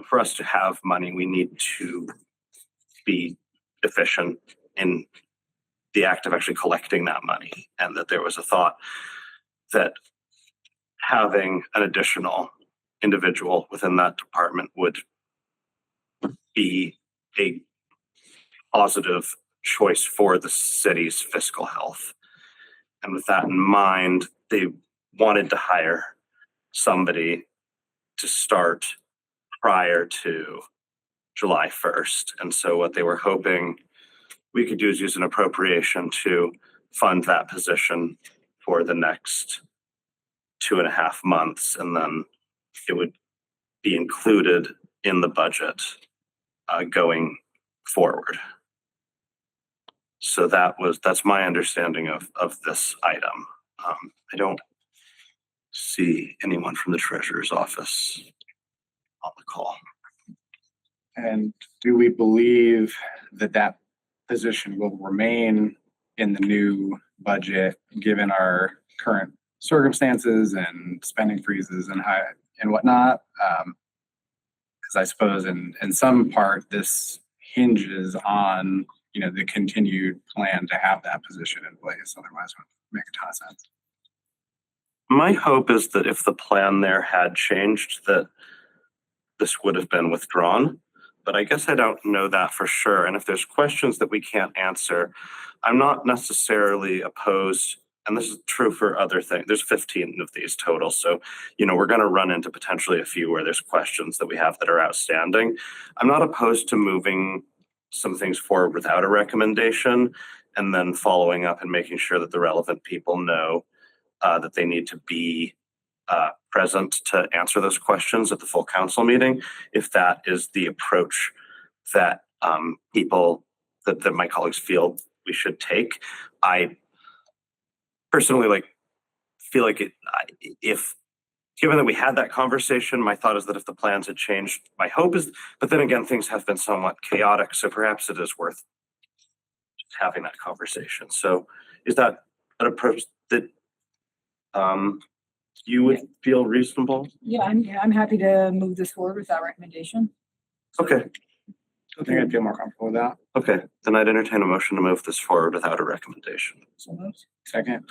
S2: for us to have money, we need to be efficient in the act of actually collecting that money, and that there was a thought that having an additional individual within that department would be a positive choice for the city's fiscal health. And with that in mind, they wanted to hire somebody to start prior to July 1st. And so what they were hoping we could do is use an appropriation to fund that position for the next 2.5 months, and then it would be included in the budget going forward. So that's my understanding of this item. I don't see anyone from the treasurer's office on the call.
S3: And do we believe that position will remain in the new budget, given our current circumstances and spending freezes and whatnot? Because I suppose in some part this hinges on the continued plan to have that position in place. Otherwise, it would make a ton of sense.
S2: My hope is that if the plan there had changed, that this would have been withdrawn. but I guess I don't know that for sure. And if there's questions that we can't answer, I'm not necessarily opposed, and this is true for other things. There's 15 of these total. So, we're going to run into potentially a few where there's questions that we have that are outstanding. I'm not opposed to moving some things forward without a recommendation and then following up and making sure that the relevant people know that they need to be present to answer those questions at the full council meeting, if that is the approach that that my colleagues feel we should take. I personally feel like if given that we had that conversation, my thought is that if the plans had changed, my hope is, but then again, things have been somewhat chaotic, so perhaps it is worth just having that conversation. So is that an approach that you would feel reasonable?
S5: Yeah, I'm happy to move this forward with that recommendation.
S2: Okay.
S3: I think I'd feel more comfortable with that.
S2: Okay, then I'd entertain a motion to move this forward without a recommendation.
S5: So moved.
S3: Second.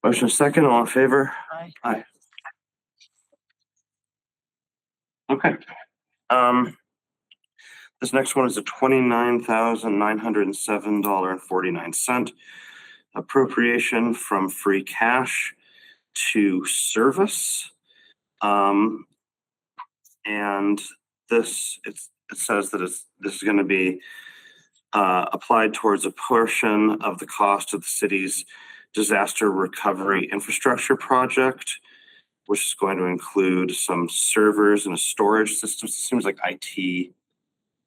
S2: Motion second, all in favor?
S5: Aye.
S2: Aye. Okay. This next one is a $29,907.49 appropriation from free cash to service. And this, it says that this is going to be applied towards a portion of the cost of the city's disaster recovery infrastructure project, which is going to include some servers and a storage system. It seems like IT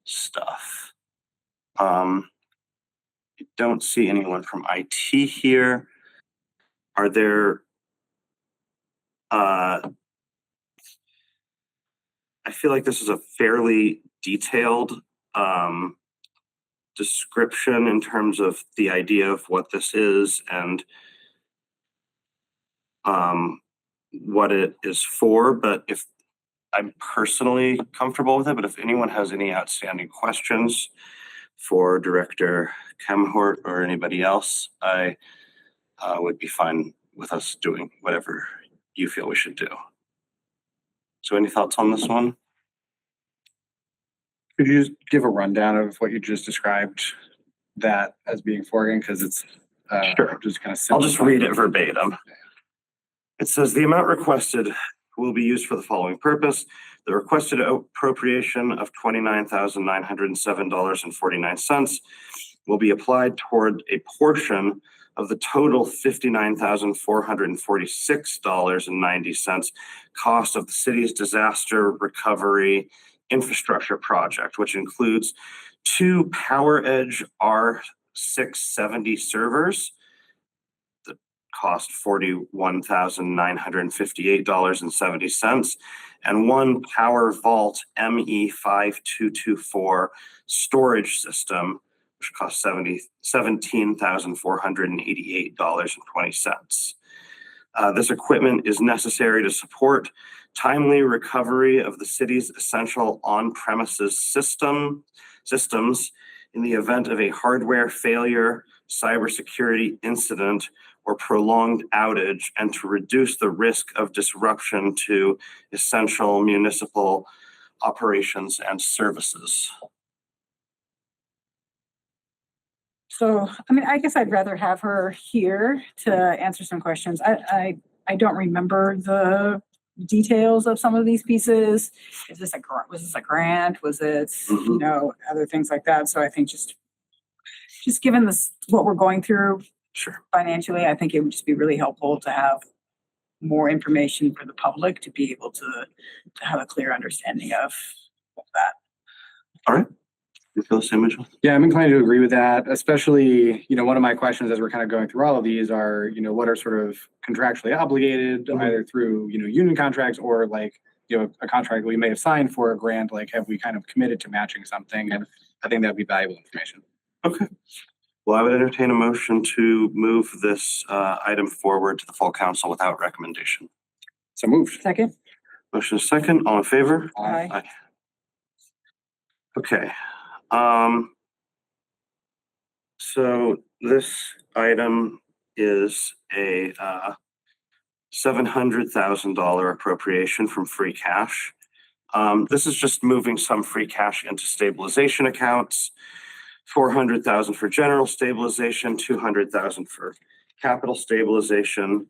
S2: stuff. I don't see anyone from IT here. Are there I feel like this is a fairly detailed description in terms of the idea of what this is and what it is for, but if I'm personally comfortable with it, but if anyone has any outstanding questions for Director Kemhort or anybody else, I would be fine with us doing whatever you feel we should do. So any thoughts on this one?
S3: Could you just give a rundown of what you just described that as being for again? Because it's
S2: Sure.
S3: just kind of
S2: I'll just read it verbatim. It says the amount requested will be used for the following purpose. The requested appropriation of $29,907.49 will be applied toward a portion of the total $59,446.90 cost of the city's disaster recovery infrastructure project, which includes 2 PowerEdge R670 servers that cost $41,958.70 and 1 PowerVault ME5224 storage system, which costs $17,488.20. This equipment is necessary to support timely recovery of the city's essential on-premises systems in the event of a hardware failure, cybersecurity incident, or prolonged outage, and to reduce the risk of disruption to essential municipal operations and services.
S5: So, I guess I'd rather have her here to answer some questions. I don't remember the details of some of these pieces. Was this a grant? Was it, other things like that? So I think just given this, what we're going through financially, I think it would just be really helpful to have more information for the public to be able to have a clear understanding of that.
S2: All right. You feel the same, Mitchell?
S3: Yeah, I'm inclined to agree with that, especially, one of my questions as we're kind of going through all of these are, what are sort of contractually obligated either through, union contracts or a contract we may have signed for a grant, have we kind of committed to matching something? And I think that'd be valuable information.
S2: Okay. Well, I would entertain a motion to move this item forward to the full council without recommendation.
S3: So moved.
S5: Second.
S2: Motion is second. All in favor?
S5: Aye.
S2: Okay. So this item is a $700,000 appropriation from free cash. This is just moving some free cash into stabilization accounts. 400,000 for general stabilization, 200,000 for capital stabilization,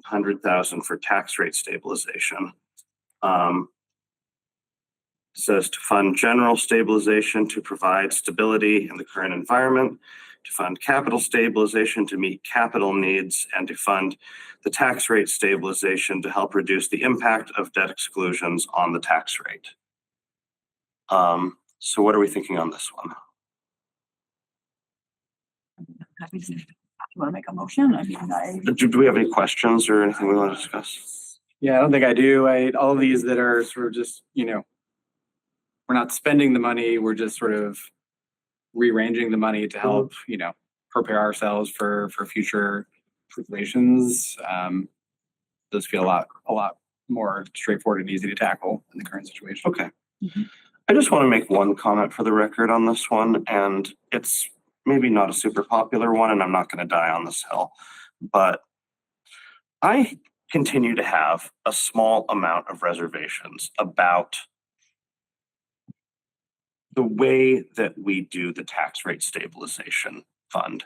S2: 100,000 for tax rate stabilization. Says to fund general stabilization to provide stability in the current environment, to fund capital stabilization to meet capital needs, and to fund the tax rate stabilization to help reduce the impact of debt exclusions on the tax rate. So what are we thinking on this one?
S5: Happy to, you want to make a motion? I mean,
S2: Do we have any questions or anything we want to discuss?
S3: Yeah, I don't think I do. All of these that are sort of just, we're not spending the money, we're just sort of rearranging the money to help, prepare ourselves for future situations. Those feel a lot more straightforward and easy to tackle in the current situation.
S2: Okay. I just want to make one comment for the record on this one, and it's maybe not a super popular one, and I'm not going to die on this hill, but I continue to have a small amount of reservations about the way that we do the tax rate stabilization fund.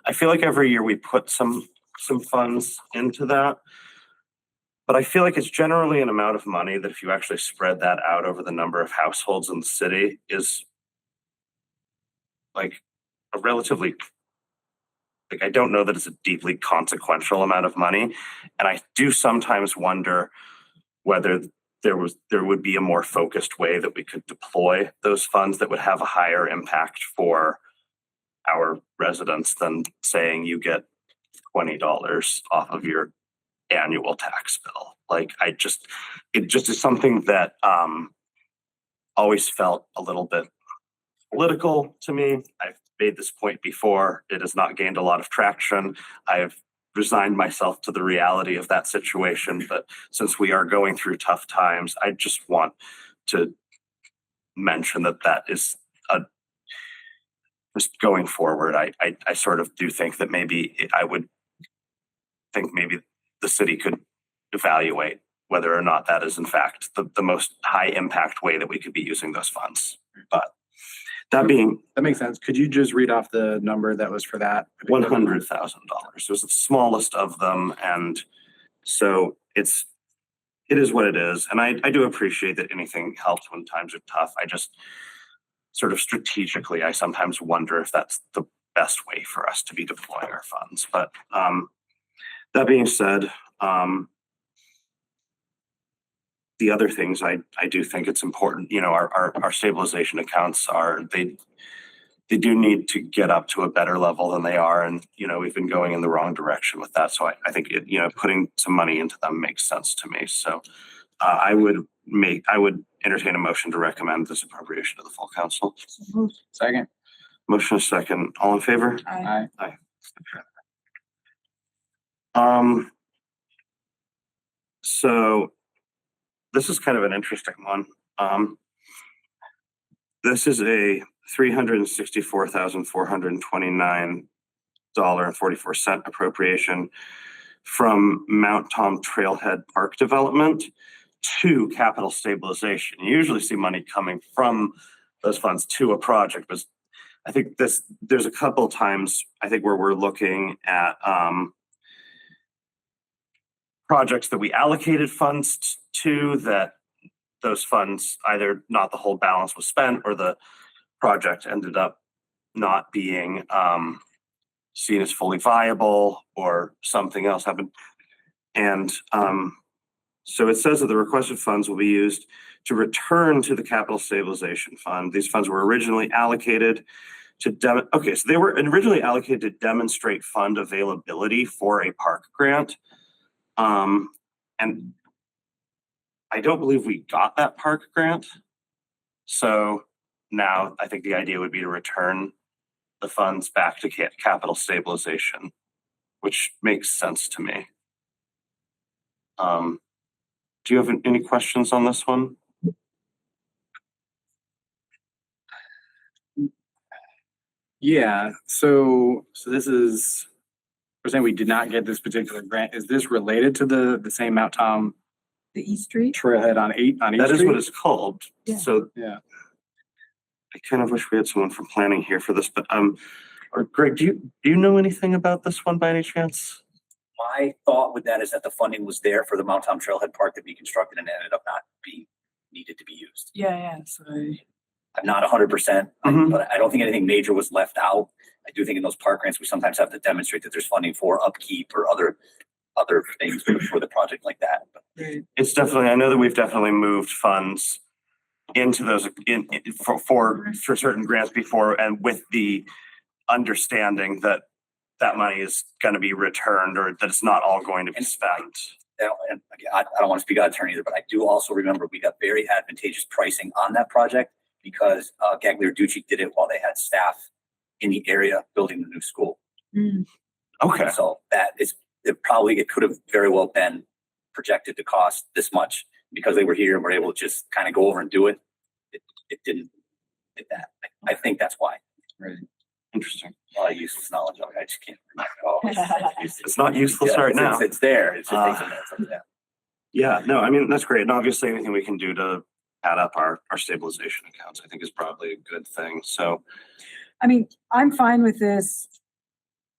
S2: I feel like every year we put some funds into that, but I feel like it's generally an amount of money that if you actually spread that out over the number of households in the city is like a relatively, like, I don't know that it's a deeply consequential amount of money. And I do sometimes wonder whether there would be a more focused way that we could deploy those funds that would have a higher impact for our residents than saying you get $20 off of your annual tax bill. Like, it just is something that always felt a little bit political to me. I've made this point before. It has not gained a lot of traction. I've resigned myself to the reality of that situation. But since we are going through tough times, I just want to mention that is just going forward. I sort of do think that maybe maybe the city could evaluate whether or not that is in fact the most high impact way that we could be using those funds. But that
S3: makes sense. Could you just read off the number that was for that?
S2: $100,000. It was the smallest of them, and so it is what it is. And I do appreciate that anything helps when times are tough. I just sort of strategically, I sometimes wonder if that's the best way for us to be deploying our funds. But that being said, the other things I do think it's important, our stabilization accounts they do need to get up to a better level than they are. And, we've been going in the wrong direction with that. So I think, putting some money into them makes sense to me. So I would entertain a motion to recommend this appropriation to the full council.
S3: Second.
S2: Motion is second. All in favor?
S3: Aye.
S2: Aye. So this is kind of an interesting one. This is a $364,429.44 appropriation from Mount Tom Trailhead Park Development to capital stabilization. You usually see money coming from those funds to a project, but I think there's a couple times I think where we're looking at projects that we allocated funds to that those funds either not the whole balance was spent or the project ended up not being seen as fully viable or something else happened. And so it says that the requested funds will be used to return to the capital stabilization fund. These funds were originally allocated to they were originally allocated to demonstrate fund availability for a park grant. And I don't believe we got that park grant. So now I think the idea would be to return the funds back to capital stabilization, which makes sense to me. Do you have any questions on this one?
S3: Yeah, so this is, we're saying we did not get this particular grant. Is this related to the same Mount Tom
S5: The East Street?
S3: trailhead on East
S2: That is
S3: Street.
S2: what it's called.
S5: Yeah.
S2: So
S3: Yeah.
S2: I kind of wish we had someone from planning here for this, but, or Greg, do you know anything about this one by any chance?
S7: My thought with that is that the funding was there for the Mount Tom Trailhead Park to be constructed and ended up not being needed to be used.
S5: Yeah, so.
S7: I'm not 100%,
S2: Mhm.
S7: but I don't think anything major was left out. I do think in those park grants, we sometimes have to demonstrate that there's funding for upkeep or other things for the project like that. But
S2: It's definitely, I know that we've definitely moved funds into those for certain grants before, and with the understanding that that money is going to be returned, or that it's not all going to be spent.
S7: and again, I don't want to speak out of turn either, but I do also remember we got very advantageous pricing on that project because Gagliarducci Ducci did it while they had staff in the area building the new school.
S2: Okay.
S7: So it could have very well been projected to cost this much because they were here and were able to just kind of go over and do it. It didn't did that. I think that's why.
S3: Right.
S2: Interesting.
S7: A lot of useless knowledge. I just can't remember.
S2: It's not useless right now.
S7: It's there. It's just takes a minute. So, yeah.
S2: Yeah, no, I mean, that's great. And obviously anything we can do to add up our stabilization accounts, I think is probably a good thing. So,
S5: I mean, I'm fine with this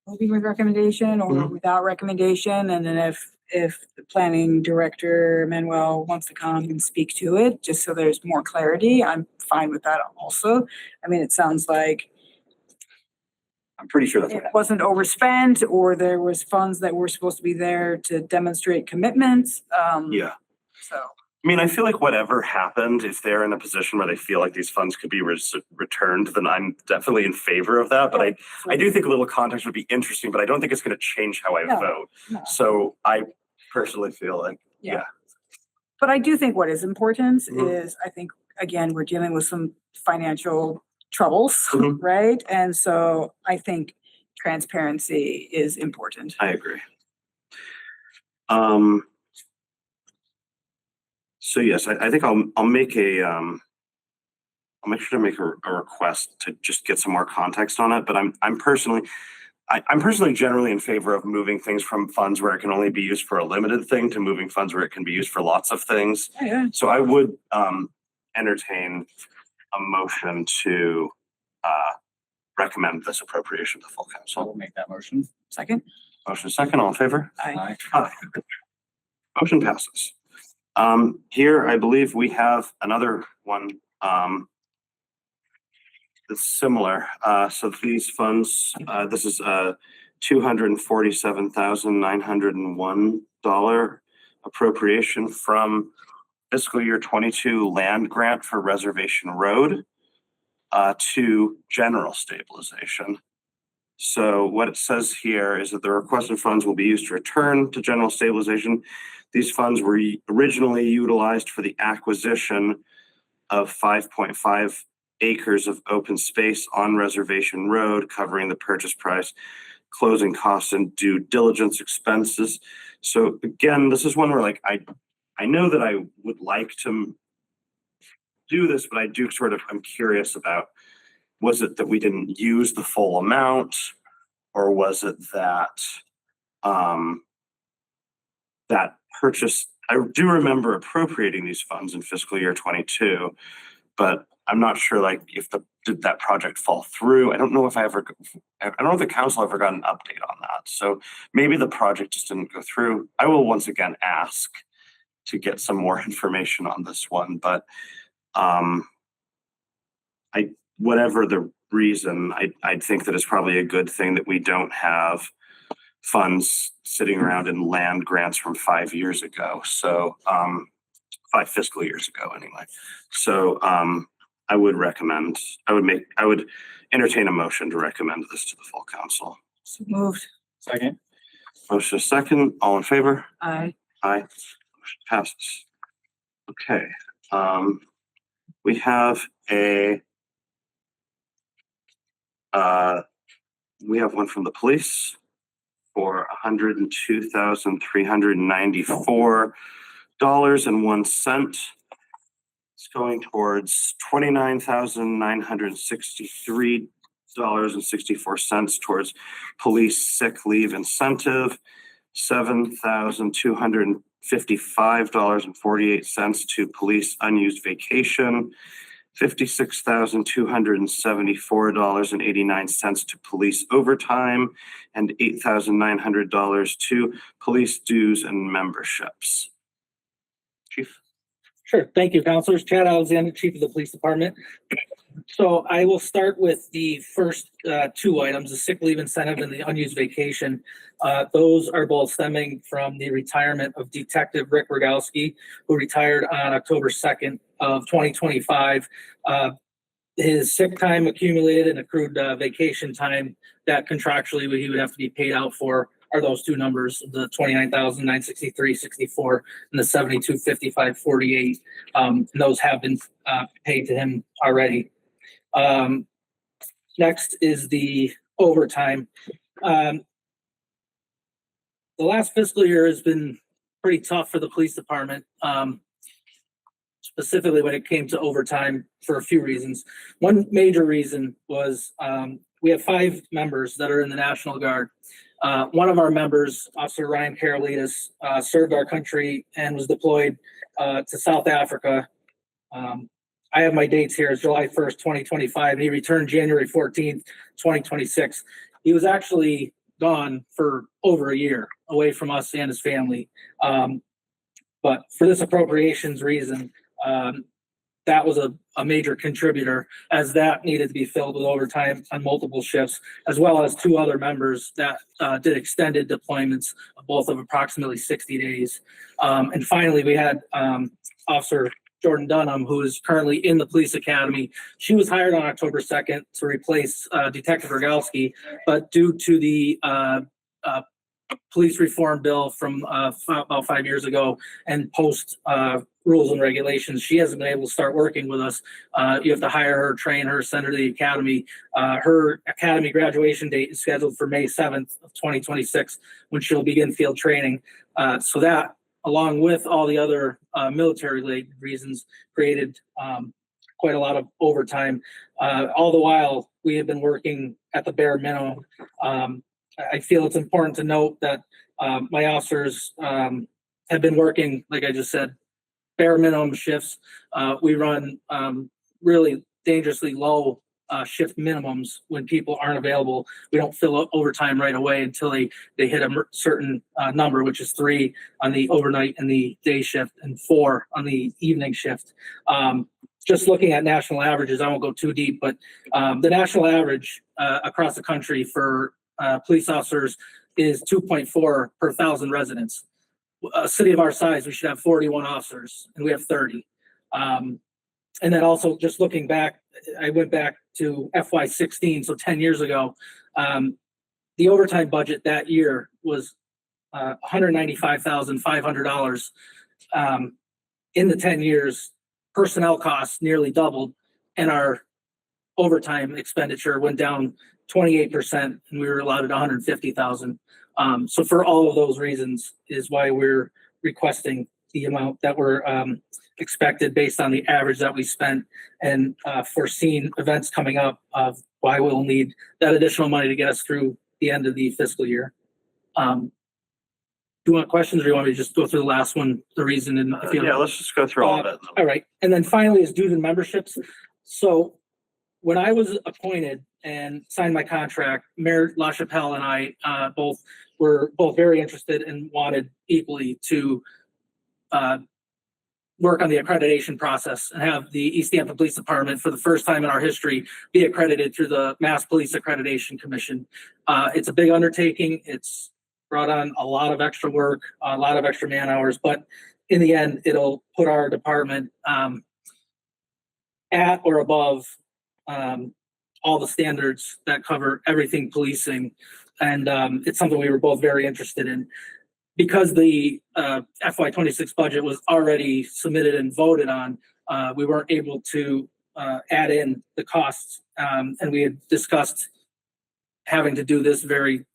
S5: moving with recommendation or
S2: Mhm.
S5: without recommendation. And then if the planning director, Manuel, wants to come and speak to it, just so there's more clarity, I'm fine with that also. I mean, it sounds like
S7: I'm pretty sure that's what
S5: it
S7: happened.
S5: wasn't overspent or there was funds that were supposed to be there to demonstrate commitments.
S2: yeah.
S5: So,
S2: I mean, I feel like whatever happened, if they're in a position where they feel like these funds could be returned, then I'm definitely in favor of that. But I do think a little context would be interesting, but I don't think it's going to change how I
S5: No.
S2: vote.
S5: no.
S2: So I personally feel like,
S5: Yeah. But I do think what is important
S2: Mhm.
S5: is, I think, again, we're dealing with some financial troubles,
S2: Mhm.
S5: right? And so I think transparency is important.
S2: I agree. So yes, I think I'll make I'll make sure to make a request to just get some more context on it. But I'm personally generally in favor of moving things from funds where it can only be used for a limited thing to moving funds where it can be used for lots of things.
S5: Yeah.
S2: So I would entertain a motion to recommend this appropriation to full
S3: So
S2: council.
S3: we'll make that motion.
S5: Second?
S2: Motion second, all in favor?
S5: Aye.
S2: Aye. Motion passes. Here, I believe we have another one, that's similar. So these funds, this is $247,901 appropriation from fiscal year 22 land grant for Reservation Road, to general stabilization. So what it says here is that the requested funds will be used to return to general stabilization. These funds were originally utilized for the acquisition of 5.5 acres of open space on Reservation Road, covering the purchase price, closing costs, and due diligence expenses. So again, this is one where like I know that I would like to do this, but I do I'm curious about, was it that we didn't use the full amount, or was it that that purchase? I do remember appropriating these funds in fiscal year 22, but I'm not sure like if did that project fall through? I don't know if the council ever got an update on that. So maybe the project just didn't go through. I will once again ask to get some more information on this one, but whatever the reason, I think that it's probably a good thing that we don't have funds sitting around in land grants from 5 years ago. So 5 fiscal years ago anyway. So I would entertain a motion to recommend this to the full council.
S5: So moved.
S3: Second.
S2: Motion is second, all in favor?
S5: Aye.
S2: Aye. Motion passes. Okay. We have one from the police for $102,394.01. It's going towards $29,963.64 towards police sick leave incentive, $7,250 $55.48 to police unused vacation, $56,274.89 to police overtime, and $8,900 to police dues and memberships. Chief?
S8: Sure. Thank you, Councilors. Chad Alexander, Chief of the Police Department. So I will start with the first two items, the sick leave incentive and the unused vacation. Those are both stemming from the retirement of Detective Rick Rogowski, who retired on October 2nd of 2025. His sick time accumulated and accrued vacation time that contractually he would have to be paid out for are those two numbers, the $29,963.64 and the $72,55.48. And those have been paid to him already. Next is the overtime. The last fiscal year has been pretty tough for the police department, specifically when it came to overtime for a few reasons. One major reason was we have 5 members that are in the National Guard. One of our members, Officer Ryan Karolidis, served our country and was deployed to South Africa. I have my dates here. It's July 1st, 2025, and he returned January 14th, 2026. He was actually gone for over a year, away from us and his family. But for this appropriations reason, that was a major contributor, as that needed to be filled with overtime on multiple shifts, as well as 2 other members that did extended deployments, both of approximately 60 days. And finally, we had Officer Jordan Dunham, who is currently in the police academy. She was hired on October 2nd to replace Detective Rogowski, but due to the police reform bill from about 5 years ago and post rules and regulations, she hasn't been able to start working with us. You have to hire her, train her, send her to the academy. Her academy graduation date is scheduled for May 7th of 2026, when she'll begin field training. So that, along with all the other military-related reasons, created quite a lot of overtime. All the while, we have been working at the bare minimum. I feel it's important to note that my officers have been working, like I just said, bare minimum shifts. We run really dangerously low shift minimums when people aren't available. We don't fill up overtime right away until they hit a certain number, which is 3 on the overnight and the day shift and 4 on the evening shift. Just looking at national averages, I won't go too deep, but the national average across the country for police officers is 2.4 per 1,000 residents. A city of our size, we should have 41 officers, and we have 30. And then also, just looking back, I went back to FY16, so 10 years ago. The overtime budget that year was $195,500. In the 10 years, personnel costs nearly doubled, and our overtime expenditure went down 28%, and we were allotted $150,000. So for all of those reasons is why we're requesting the amount that we're expected based on the average that we spent, and foreseen events coming up of why we'll need that additional money to get us through the end of the fiscal year. Do you want questions, or do you want me to just go through the last one, the reason? And
S2: Yeah, let's just go through all of it.
S8: All right. And then finally is dues and memberships. So when I was appointed and signed my contract, Mayor LaChapelle and I were both very interested and wanted equally to work on the accreditation process and have the Easthampton Police Department, for the first time in our history, be accredited through the Mass Police Accreditation Commission. It's a big undertaking. It's brought on a lot of extra work, a lot of extra man hours, but in the end, it'll put our department at or above all the standards that cover everything policing. And it's something we were both very interested in. Because the FY26 budget was already submitted and voted on, we weren't able to add in the costs. And we had discussed having to do this very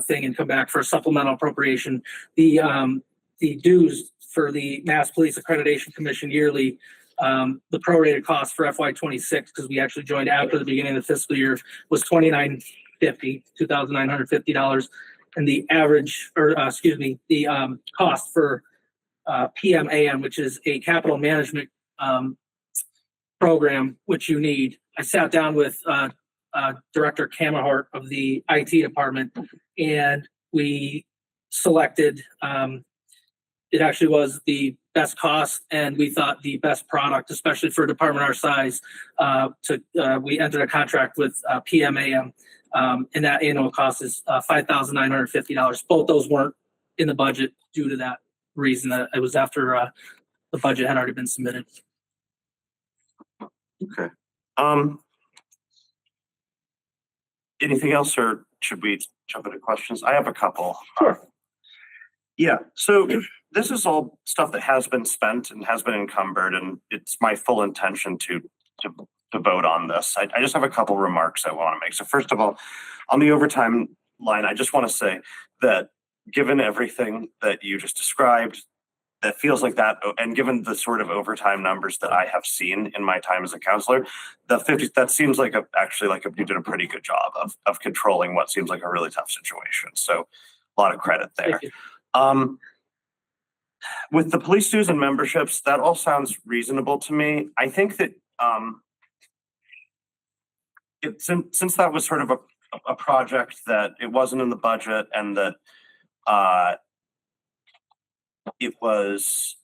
S8: thing and come back for a supplemental appropriation. The dues for the Mass Police Accreditation Commission yearly, the prorated cost for FY26, because we actually joined after the beginning of the fiscal year, was $2,950. And the average, the cost for PMAM, which is a capital management program, which you need. I sat down with Director Kamahart of the IT department, and we selected, it actually was the best cost, and we thought the best product, especially for a department our size. We entered a contract with PMAM, and that annual cost is $5,950. Both those weren't in the budget due to that reason. That it was after the budget had already been submitted.
S2: Okay. Anything else, or should we jump into questions? I have a couple.
S8: Sure.
S2: Yeah, so this is all stuff that has been spent and has been encumbered, and it's my full intention to vote on this. I just have a couple remarks I want to make. So first of all, on the overtime line, I just want to say that given everything that you just described, that feels like that, and given the sort of overtime numbers that I have seen in my time as a counselor, that seems like you did a pretty good job of controlling what seems like a really tough situation. So a lot of credit there. With the police dues and memberships, that all sounds reasonable to me. I think that since that was sort of a project that it wasn't in the budget, and that it was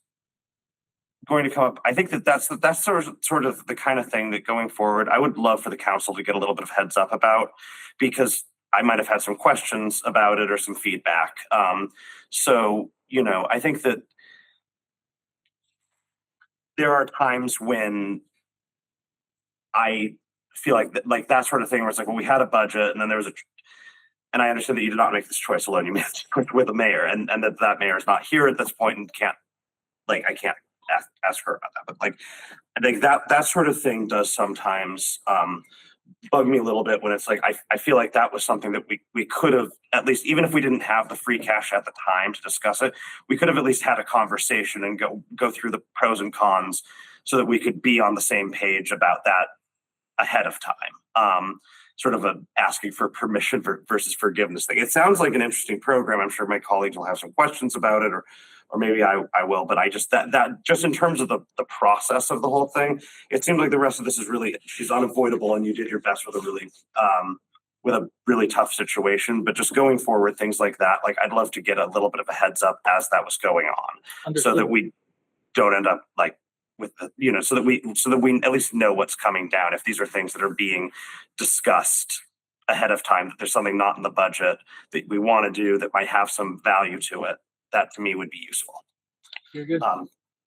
S2: going to come up, I think that's sort of the kind of thing that going forward, I would love for the council to get a little bit of heads up about, because I might have had some questions about it or some feedback. So, I think that there are times when I feel like that sort of thing where it's like, well, we had a budget, and then there was and I understand that you did not make this choice alone. You made this choice with a mayor, and that mayor is not here at this point and I can't ask her about that. But I think that sort of thing does sometimes bug me a little bit when it's like, I feel like that was something that we could have, at least, even if we didn't have the free cash at the time to discuss it, we could have at least had a conversation and go through the pros and cons so that we could be on the same page about that ahead of time. Sort of asking for permission versus forgiveness thing. It sounds like an interesting program. I'm sure my colleagues will have some questions about it, or maybe I will, but I just, that just in terms of the process of the whole thing, it seems like the rest of this is unavoidable, and you did your best with a really tough situation. But just going forward, things like that, I'd love to get a little bit of a heads up as that was going on. Understood. So that we don't end up with so that we at least know what's coming down. If these are things that are being discussed ahead of time, that there's something not in the budget that we want to do that might have some value to it, that to me would be useful.
S8: You're good.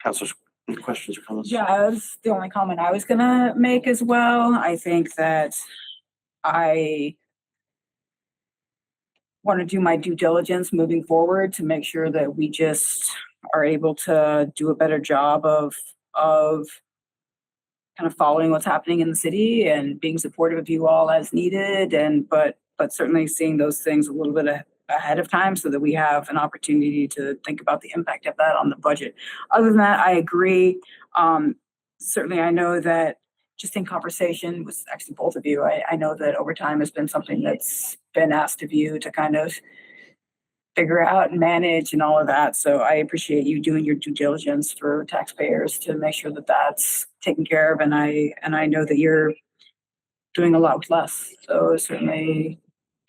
S2: Councilors, any questions or comments?
S5: Yeah, that's the only comment I was gonna make as well. I think that I want to do my due diligence moving forward to make sure that we just are able to do a better job of kind of following what's happening in the city and being supportive of you all as needed, but certainly seeing those things a little bit ahead of time so that we have an opportunity to think about the impact of that on the budget. Other than that, I agree. Certainly, I know that just in conversation with actually both of you, I know that overtime has been something that's been asked of you to kind of figure out and manage and all of that. So I appreciate you doing your due diligence for taxpayers to make sure that that's taken care of. And I know that you're doing a lot with less. So certainly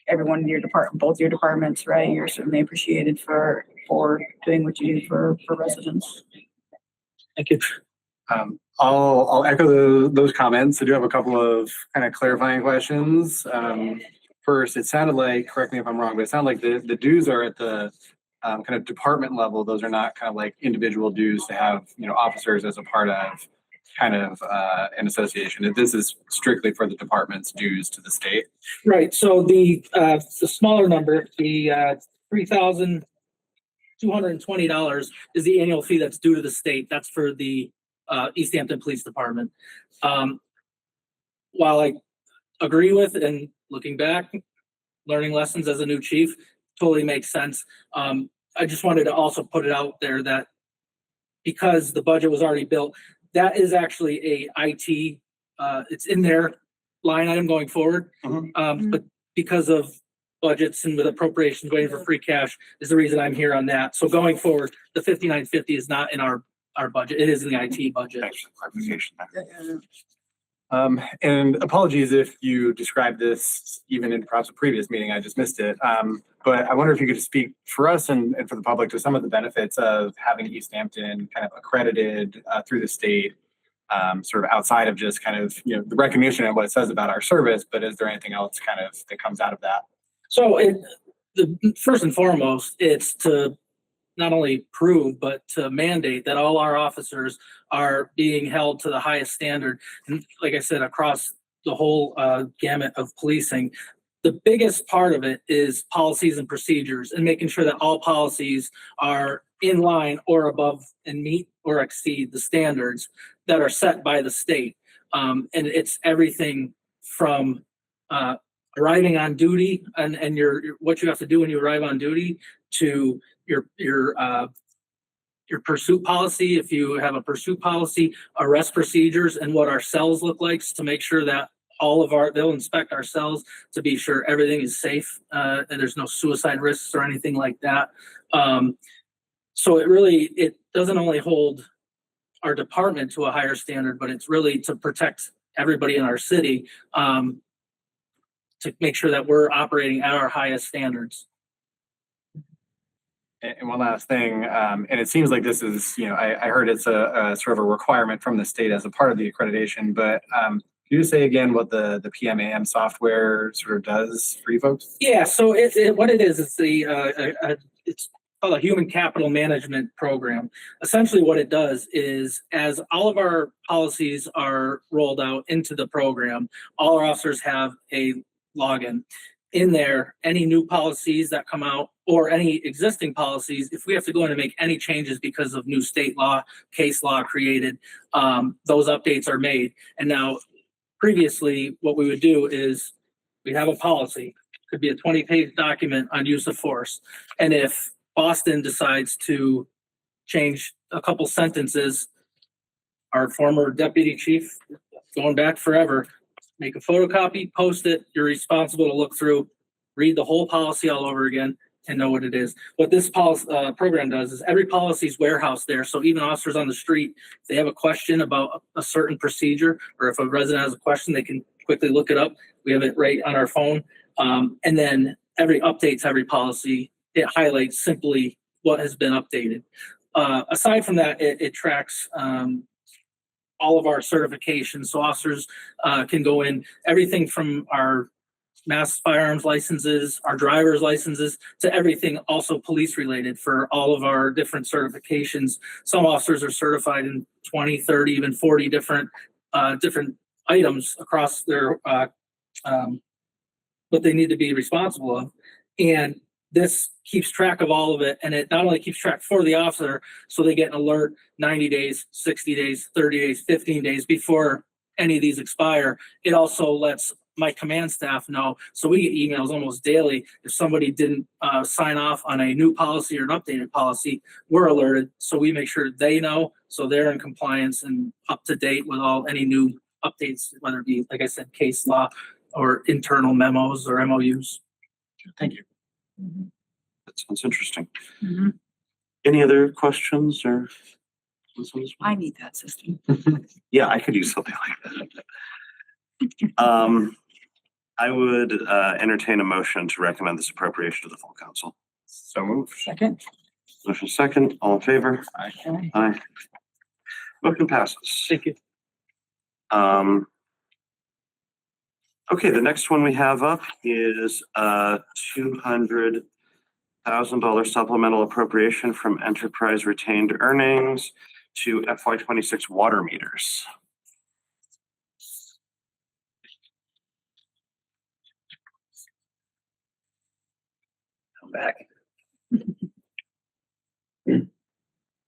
S5: everyone in your department, both your departments, right? You're certainly appreciated for doing what you do for residents.
S8: Thank you.
S3: I'll echo those comments. I do have a couple of kind of clarifying questions. First, it sounded like, correct me if I'm wrong, but it sounded like the dues are at the kind of department level. Those are not kind of like individual dues to have, officers as a part of kind of an association. This is strictly for the department's dues to the state.
S8: Right. So the smaller number, the $3,220 is the annual fee that's due to the state. That's for the Easthampton Police Department. While I agree with, and looking back, learning lessons as a new chief totally makes sense. I just wanted to also put it out there that because the budget was already built, that is actually a IT, it's in their line item going forward. But because of budgets and with appropriations waiting for free cash is the reason I'm here on that. So going forward, the 5950 is not in our budget. It is in the IT budget.
S3: Thanks for the clarification there. And apologies if you described this even in perhaps a previous meeting, I just missed it. But I wonder if you could speak for us and for the public to some of the benefits of having Easthampton kind of accredited through the state, sort of outside of just kind of, the recognition of what it says about our service, but is there anything else kind of that comes out of that?
S8: So first and foremost, it's to not only prove, but to mandate that all our officers are being held to the highest standard. And like I said, across the whole gamut of policing, the biggest part of it is policies and procedures and making sure that all policies are in line or above and meet or exceed the standards that are set by the state. And it's everything from arriving on duty and what you have to do when you arrive on duty to your pursuit policy, if you have a pursuit policy, arrest procedures, and what our cells look like to make sure that they'll inspect our cells to be sure everything is safe and there's no suicide risks or anything like that. So it doesn't only hold our department to a higher standard, but it's really to protect everybody in our city to make sure that we're operating at our highest standards.
S3: And one last thing, and it seems like this is, I heard it's a sort of a requirement from the state as a part of the accreditation, but can you say again what the PMAM software sort of does for you folks?
S8: Yeah, so what it is, it's called a human capital management program. Essentially what it does is, as all of our policies are rolled out into the program, all our officers have a login. In there, any new policies that come out or any existing policies, if we have to go in and make any changes because of new state law, case law created, those updates are made. And now previously what we would do is we have a policy, could be a 20-page document on use of force. And if Boston decides to change a couple sentences, our former deputy chief, going back forever, make a photocopy, post it. You're responsible to look through, read the whole policy all over again, and know what it is. What this program does is every policy is warehoused there. So even officers on the street, if they have a question about a certain procedure, or if a resident has a question, they can quickly look it up. We have it right on our phone. And then every policy, it highlights simply what has been updated. Aside from that, it tracks all of our certifications. So officers can go in everything from our mass firearms licenses, our driver's licenses, to everything also police related for all of our different certifications. Some officers are certified in 20, 30, even 40 different items across their what they need to be responsible of. And this keeps track of all of it. And it not only keeps track for the officer, so they get an alert 90 days, 60 days, 30 days, 15 days before any of these expire. It also lets my command staff know. So we get emails almost daily. If somebody didn't sign off on a new policy or an updated policy, we're alerted. So we make sure they know, so they're in compliance and up to date with any new updates, whether it be, like I said, case law or internal memos or MOUs.
S3: Thank you.
S2: That sounds interesting.
S5: Mm-hmm.
S2: Any other questions or?
S5: I need that system.
S2: Yeah, I could use something like that. I would entertain a motion to recommend this appropriation to the full council.
S3: So moved.
S5: Second.
S2: Motion second, all in favor?
S3: Aye.
S2: Aye. Motion passes.
S8: Thank you.
S2: Okay, the next one we have up is $200,000 supplemental appropriation from enterprise retained earnings to FY26 water meters.
S7: Come back.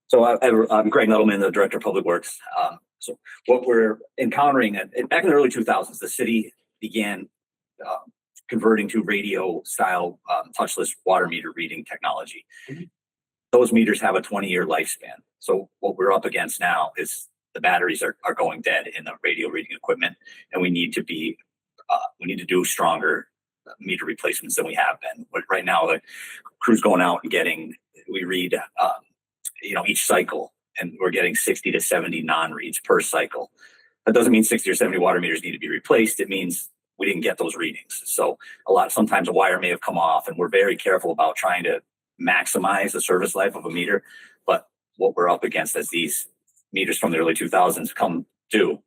S7: So I'm Greg Nuttleman, the Director of Public Works. So what we're encountering, back in the early 2000s, the city began converting to radio style touchless water meter reading technology. Mm-hmm. Those meters have a 20-year lifespan. So what we're up against now is the batteries are going dead in the radio reading equipment, and we need to do stronger meter replacements than we have been. But right now, the crew's going out and we read, each cycle, and we're getting 60 to 70 non-reads per cycle. That doesn't mean 60 or 70 water meters need to be replaced. It means we didn't get those readings. So sometimes a wire may have come off, and we're very careful about trying to maximize the service life of a meter. But what we're up against as these meters from the early 2000s come due,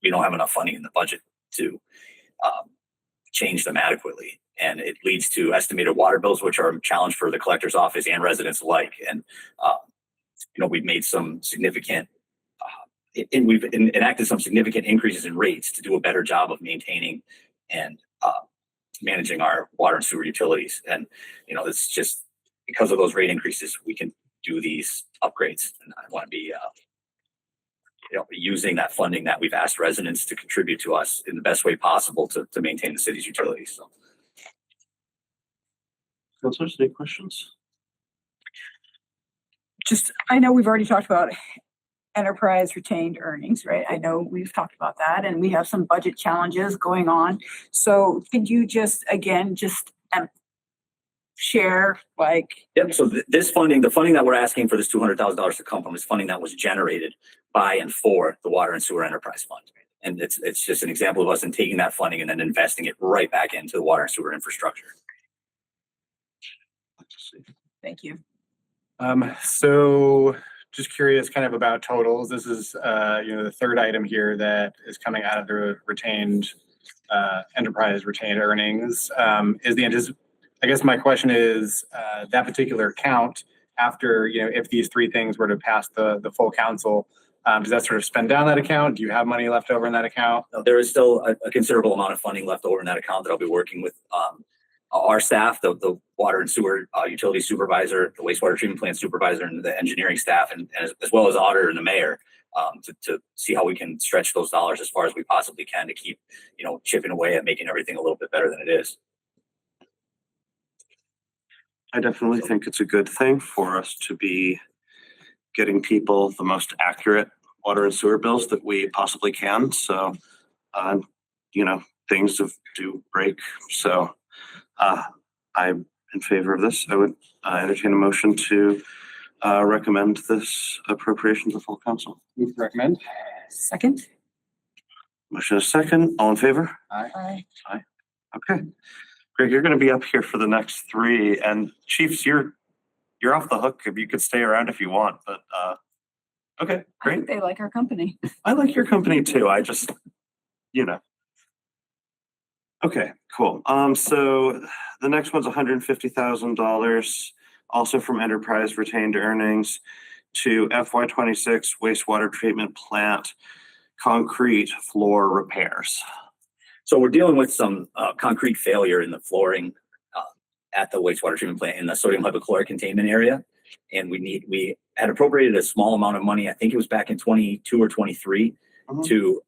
S7: we don't have enough funding in the budget to change them adequately. And it leads to estimated water bills, which are a challenge for the collector's office and residents alike. And, we've made some significant, and we've enacted some significant increases in rates to do a better job of maintaining and managing our water and sewer utilities. And, it's just because of those rate increases, we can do these upgrades. And I want to be, using that funding that we've asked residents to contribute to us in the best way possible to maintain the city's utilities. So.
S2: Councilors, any questions?
S5: I know we've already talked about enterprise retained earnings, right? I know we've talked about that, and we have some budget challenges going on. So could you again share
S7: Yep. So this funding, the funding that we're asking for this $200,000 to come from, is funding that was generated by and for the Water and Sewer Enterprise Fund. And it's just an example of us taking that funding and then investing it right back into the water and sewer infrastructure.
S5: Thank you.
S3: So just curious kind of about totals. This is, the third item here that is coming out of the retained, enterprise retained earnings. I guess my question is, that particular account after, if these three things were to pass the full council, does that sort of spend down that account? Do you have money left over in that account?
S7: No, there is still a considerable amount of funding left over in that account that I'll be working with our staff, the water and sewer utility supervisor, the wastewater treatment plant supervisor, and the engineering staff, and as well as auditor and the mayor, to see how we can stretch those dollars as far as we possibly can to keep, chipping away at making everything a little bit better than it is.
S2: I definitely think it's a good thing for us to be getting people the most accurate water and sewer bills that we possibly can. So, things do break. So, I'm in favor of this. I would entertain a motion to recommend this appropriation to the full council.
S3: Move to recommend.
S5: Second.
S2: Motion is second. All in favor?
S5: Aye.
S2: Okay. Greg, you're going to be up here for the next three, and Chiefs, you're off the hook if you could stay around if you want, but okay,
S5: I
S2: great.
S5: think they like our company.
S2: I like your company too. I just, Okay, cool. So the next one's $150,000, also from enterprise retained earnings, to FY26 wastewater treatment plant concrete floor repairs.
S7: So we're dealing with some concrete failure in the flooring at the wastewater treatment plant in the sodium hypochlorite containment area. And we had appropriated a small amount of money, I think it was back in 22 or 23, to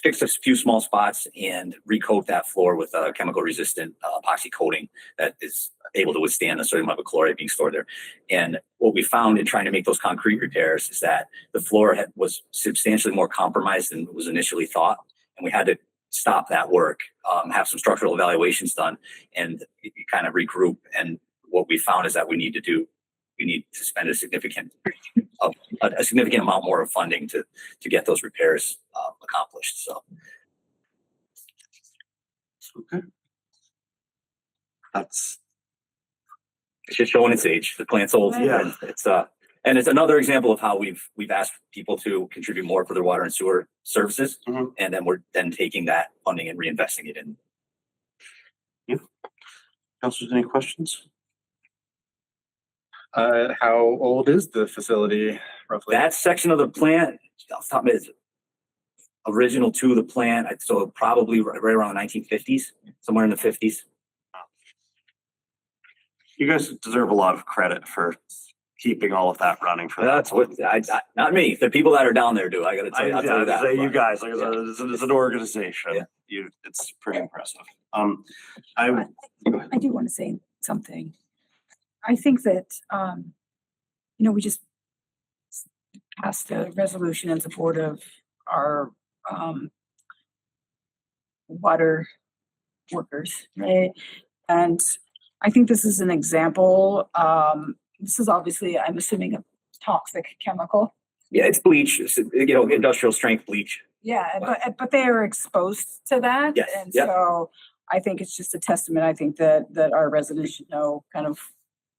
S7: fix a few small spots and recoat that floor with a chemical resistant epoxy coating that is able to withstand the sodium hypochlorite being stored there. And what we found in trying to make those concrete repairs is that the floor was substantially more compromised than was initially thought. And we had to stop that work, have some structural evaluations done, and kind of regroup. And what we found is that we need to spend a significant amount more of funding to get those repairs accomplished. So,
S2: Okay.
S7: it's just showing its age. The plant's old.
S2: Yeah.
S7: And it's another example of how we've asked people to contribute more for their water and sewer services, and then we're taking that funding and reinvesting it in.
S2: Yeah. Councilors, any questions?
S3: How old is the facility roughly?
S7: That section of the plant, off the top of it, is original to the plant, so probably right around the 1950s, somewhere in the 50s.
S2: You guys deserve a lot of credit for keeping all of that running for that.
S7: That's what not me. The people that are down there do. I got to tell you,
S2: I'll
S7: tell you that.
S2: you guys, like, as an organization, it's pretty impressive.
S5: I do want to say something. I think that, we just passed a resolution in support of our water workers, right? And I think this is an example. This is obviously, I'm assuming, a toxic chemical.
S7: Yeah, it's bleach, it's, industrial strength bleach.
S5: Yeah, but they are exposed to that.
S7: Yes,
S5: And
S7: yep.
S5: so I think it's just a testament. I think that our residents should know kind of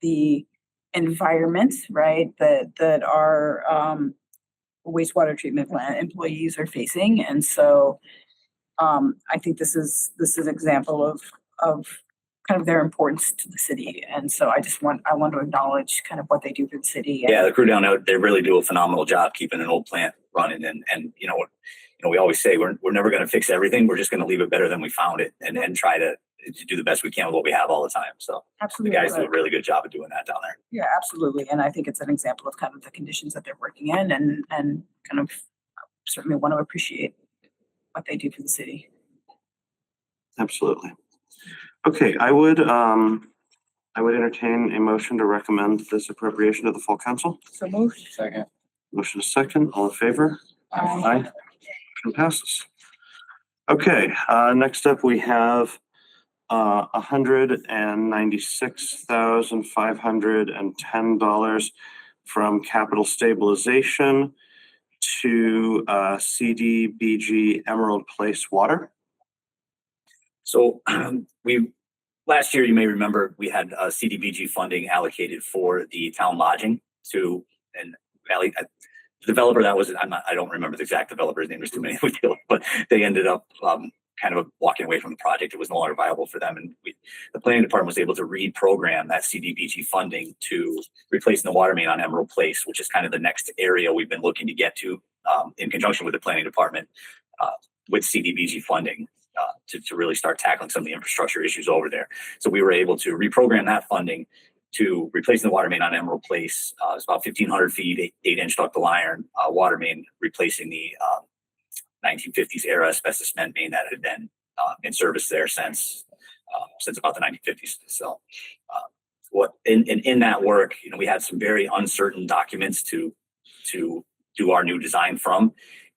S5: the environment, right, that our wastewater treatment plant employees are facing. And so I think this is an example of kind of their importance to the city. And so I want to acknowledge kind of what they do for the city.
S7: Yeah, the crew down there, they really do a phenomenal job keeping an old plant running. And we always say we're never going to fix everything. We're just going to leave it better than we found it and try to do the best we can with what we have all the time. So
S5: Absolutely.
S7: The guys do a really good job of doing that down there.
S5: Yeah, absolutely. And I think it's an example of kind of the conditions that they're working in and kind of certainly want to appreciate what they do for the city.
S2: Absolutely. Okay, I would entertain a motion to recommend this appropriation to the full council.
S5: So moved.
S3: Second.
S2: Motion is second. All in favor?
S5: Aye.
S2: Motion passes. Okay, next up we have $196,510 from capital stabilization to CDBG Emerald Place Water.
S7: So last year, you may remember, we had CDBG funding allocated for the town lodging to, and Valley, the developer that was, I don't remember the exact developer's name, there's too many, but they ended up kind of walking away from the project. It was no longer viable for them. And the planning department was able to reprogram that CDBG funding to replacing the water main on Emerald Place, which is kind of the next area we've been looking to get to in conjunction with the planning department with CDBG funding to really start tackling some of the infrastructure issues over there. So we were able to reprogram that funding to replacing the water main on Emerald Place. It's about 1,500 feet, 8-inch ductile iron water main, replacing the 1950s era asbestos cement main that had been in service there since about the 1950s. So in that work, we had some very uncertain documents to do our new design from,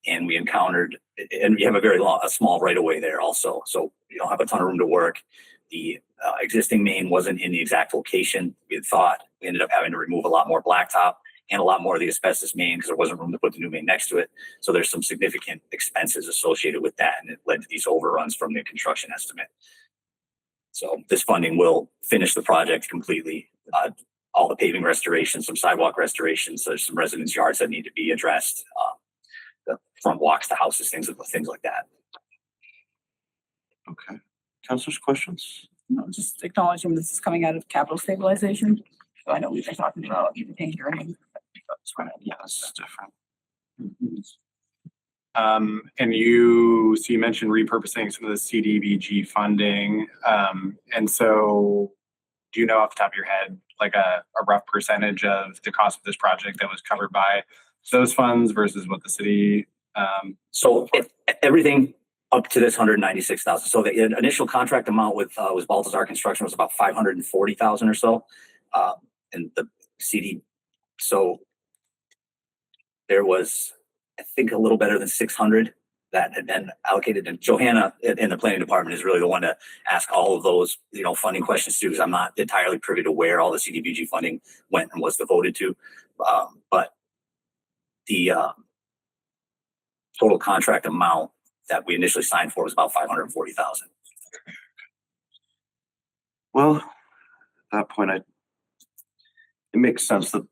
S7: and we encountered, and we have a small right of way there also, so you don't have a ton of room to work. The existing main wasn't in the exact location we had thought. We ended up having to remove a lot more blacktop and a lot more of the asbestos main because there wasn't room to put the new main next to it. So there's some significant expenses associated with that, and it led to these overruns from the construction estimate. So this funding will finish the project completely. All the paving restorations, some sidewalk restorations, there's some residents' yards that need to be addressed. The front walks, the houses, things like that.
S2: Okay. Councilors, questions?
S5: No, just acknowledging this is coming out of capital stabilization. So I know we've been talking about retained earnings.
S2: Yeah, this is different.
S3: And you mentioned repurposing some of the CDBG funding. And so do you know off the top of your head, like a rough percentage of the cost of this project that was covered by those funds versus what the city?
S7: So everything up to this 196,000. So the initial contract amount with was Baltazar Construction was about 540,000 or so. And the CD, so there was, I think, a little better than 600 that had been allocated. And Johanna in the planning department is really the one to ask all of those, funding questions too, because I'm not entirely privy to where all the CDBG funding went and was devoted to. But the total contract amount that we initially signed for was about 540,000.
S2: Well, at that point, it makes sense that,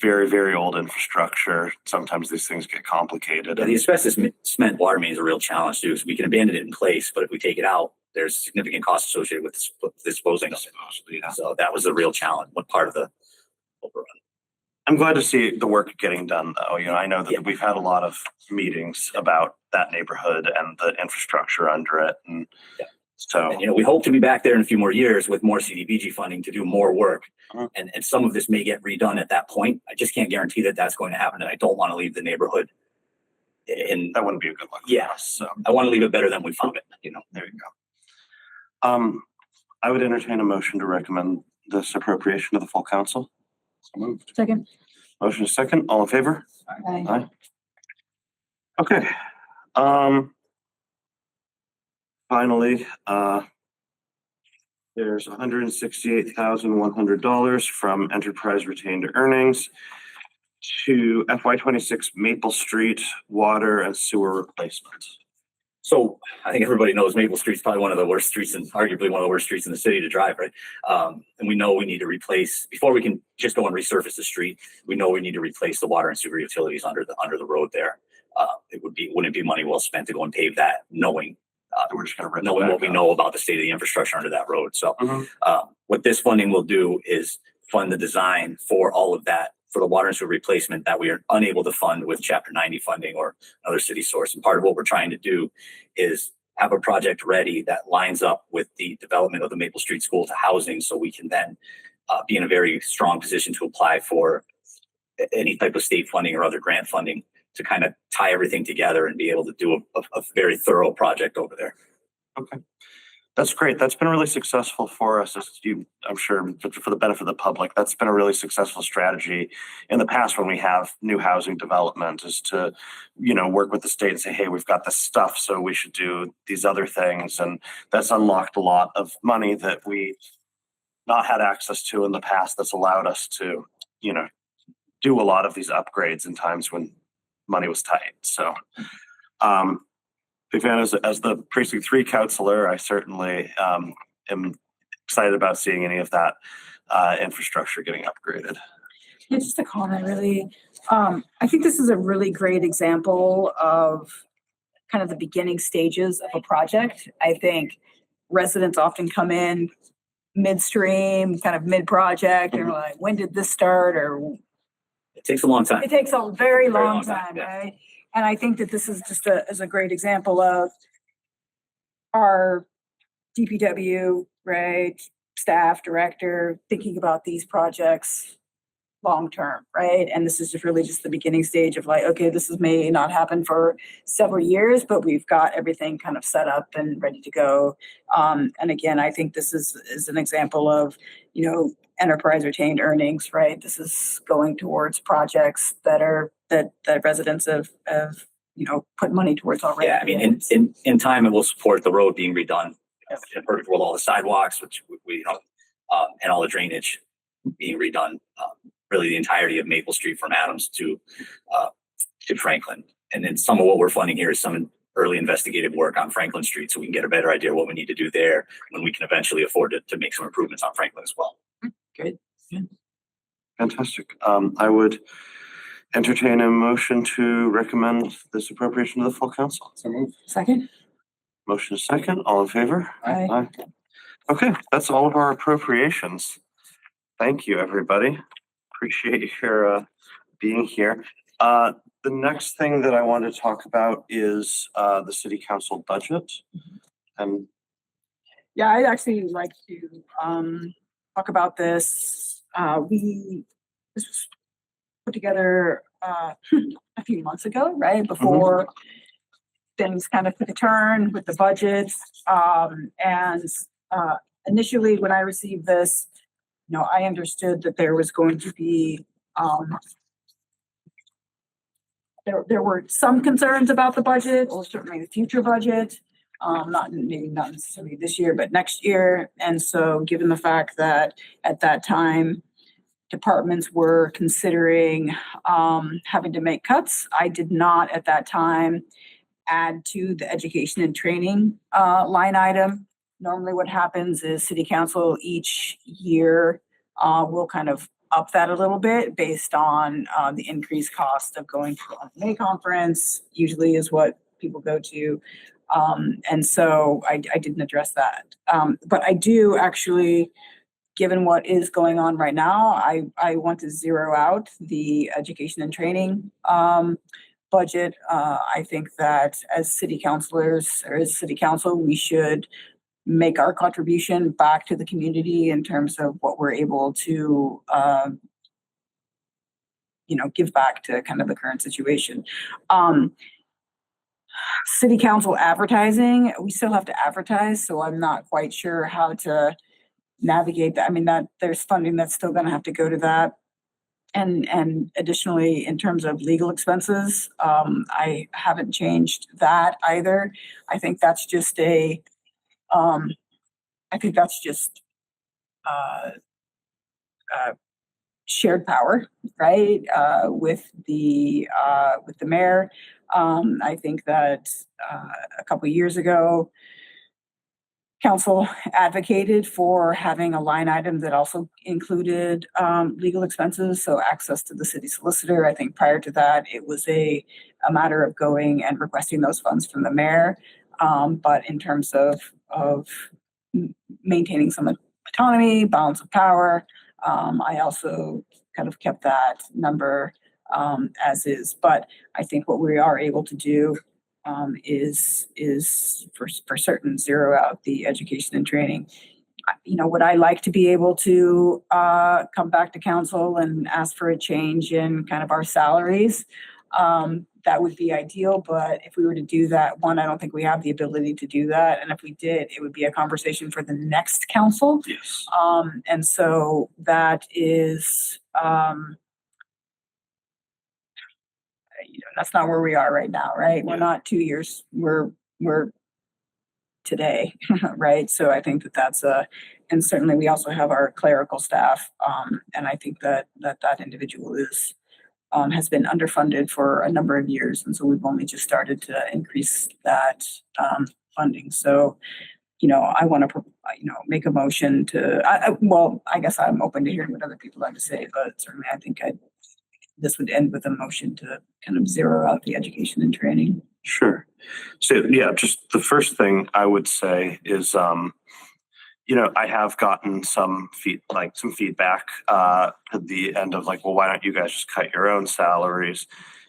S2: very, very old infrastructure, sometimes these things get complicated.
S7: Yeah, the asbestos cement water main is a real challenge too, because we can abandon it in place, but if we take it out, there's significant costs associated with disposing of it.
S2: Yeah.
S7: So that was a real challenge, one part of the overrun.
S2: I'm glad to see the work getting done, though. I know that we've had a lot of meetings about that neighborhood and the infrastructure under it. And so,
S7: and, we hope to be back there in a few more years with more CDBG funding to do more work. And some of this may get redone at that point. I just can't guarantee that that's going to happen. And I don't want to leave the neighborhood
S2: that wouldn't be a good look.
S7: Yeah. So I want to leave it better than we found it,
S2: There you go. I would entertain a motion to recommend this appropriation to the full council.
S3: So moved.
S5: Second.
S2: Motion is second. All in favor?
S5: Aye.
S2: Aye. Okay. finally, there's $168,100 from enterprise retained earnings to FY26 Maple Street water and sewer replacement.
S7: So I think everybody knows Maple Street's probably one of the worst streets and arguably one of the worst streets in the city to drive, right? And we know we need to replace, before we can just go and resurface the street, we know we need to replace the water and sewer utilities under the road there. Wouldn't it be money well spent to go and pave that, knowing
S2: We're just gonna
S7: knowing what we know about the state of the infrastructure under that road. So what this funding will do is fund the design for all of that, for the water and sewer replacement that we are unable to fund with Chapter 90 funding or another city source. And part of what we're trying to do is have a project ready that lines up with the development of the Maple Street School to housing, so we can then be in a very strong position to apply for any type of state funding or other grant funding to kind of tie everything together and be able to do a very thorough project over there.
S2: Okay. That's great. That's been really successful for us, as you, I'm sure, for the benefit of the public. That's been a really successful strategy in the past when we have new housing development, is to, work with the state and say, hey, we've got this stuff, so we should do these other things. And that's unlocked a lot of money that we not had access to in the past. That's allowed us to, do a lot of these upgrades in times when money was tight. So, Vivian, as the Precinct 3 councillor, I certainly am excited about seeing any of that infrastructure getting upgraded.
S5: Yeah, just a comment, really. I think this is a really great example of kind of the beginning stages of a project. I think residents often come in midstream, kind of mid-project, and we're like, when did this start? Or
S7: It takes a long time.
S5: it takes a very long
S7: long time,
S5: time,
S7: yeah.
S5: right? And I think that this is just a great example of our DPW, right, staff, director, thinking about these projects long-term, right? And this is just really just the beginning stage of like, okay, this may not happen for several years, but we've got everything kind of set up and ready to go. And again, I think this is an example of, enterprise retained earnings, right? This is going towards projects that residents have put money towards already.
S7: Yeah, I mean, in time, it will support the road being redone. In a perfect world, all the sidewalks, which we and all the drainage being redone. Really, the entirety of Maple Street from Adams to Franklin, and then some of what we're funding here is some early investigative work on Franklin Street, so we can get a better idea of what we need to do there when we can eventually afford to make some improvements on Franklin as well.
S5: Good.
S2: Fantastic. I would entertain a motion to recommend this appropriation to the full council.
S3: So move.
S5: Second?
S2: Motion is second. All in favor?
S5: Aye.
S2: Okay, that's all of our appropriations. Thank you, everybody. Appreciate your being here. The next thing that I want to talk about is the city council budget. And
S5: Yeah, I'd actually like to talk about this. This was put together a few months ago, right? Before things kind of took a turn with the budget. And initially when I received this, I understood that there was going to be there were some concerns about the budget, or certainly the future budget. Not necessarily this year, but next year. And so given the fact that at that time, departments were considering having to make cuts, I did not at that time add to the education and training line item. Normally what happens is city council each year will kind of up that a little bit based on the increased cost of going to an MMA conference, usually is what people go to. And so I didn't address that. But I do actually, given what is going on right now, I want to zero out the education and training budget. I think that as city councilors or as city council, we should make our contribution back to the community in terms of what we're able to give back to kind of the current situation. City council advertising, we still have to advertise, so I'm not quite sure how to navigate that. I mean, that there's funding that's still going to have to go to that. And additionally, in terms of legal expenses, I haven't changed that either. I think that's just a I think that's just shared power, right? With the mayor. I think that a couple years ago, council advocated for having a line item that also included legal expenses, so access to the city solicitor. I think prior to that, it was a matter of going and requesting those funds from the mayor. But in terms of maintaining some autonomy, balance of power, I also kind of kept that number as is. But I think what we are able to do is for certain zero out the education and training. Would I like to be able to come back to council and ask for a change in kind of our salaries? That would be ideal, but if we were to do that, one, I don't think we have the ability to do that. And if we did, it would be a conversation for the next council.
S2: Yes.
S5: And so that is, that's not where we are right now, right? We're not 2 years, we're today, right? So I think that's and certainly we also have our clerical staff. And I think that individual has been underfunded for a number of years. And so we've only just started to increase that funding. So, I want to, make a motion to, I guess I'm open to hearing what other people have to say, but certainly I think this would end with a motion to kind of zero out the education and training.
S2: Sure. So yeah, just the first thing I would say is, I have gotten some feedback at the end of well, why don't you guys just cut your own salaries?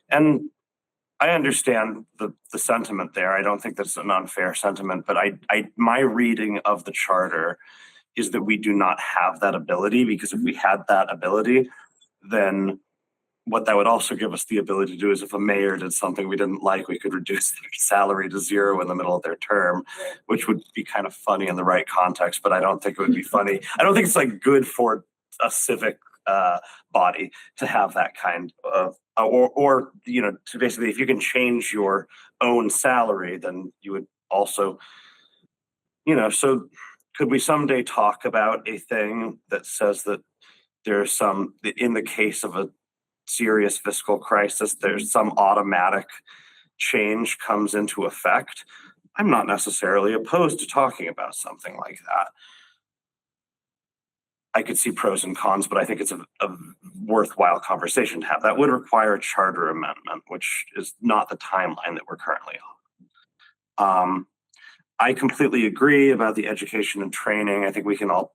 S2: And I understand the sentiment there. I don't think that's an unfair sentiment, but my reading of the charter is that we do not have that ability, because if we had that ability, then what that would also give us the ability to do is if a mayor did something we didn't like, we could reduce their salary to zero in the middle of their term, which would be kind of funny in the right context, but I don't think it would be funny. I don't think it's good for a civic body to have that kind of, or to basically, if you can change your own salary, then you would also, so could we someday talk about a thing that says that there's some, in the case of a serious fiscal crisis, there's some automatic change comes into effect? I'm not necessarily opposed to talking about something like that. I could see pros and cons, but I think it's a worthwhile conversation to have. That would require a charter amendment, which is not the timeline that we're currently on. I completely agree about the education and training. I think we can all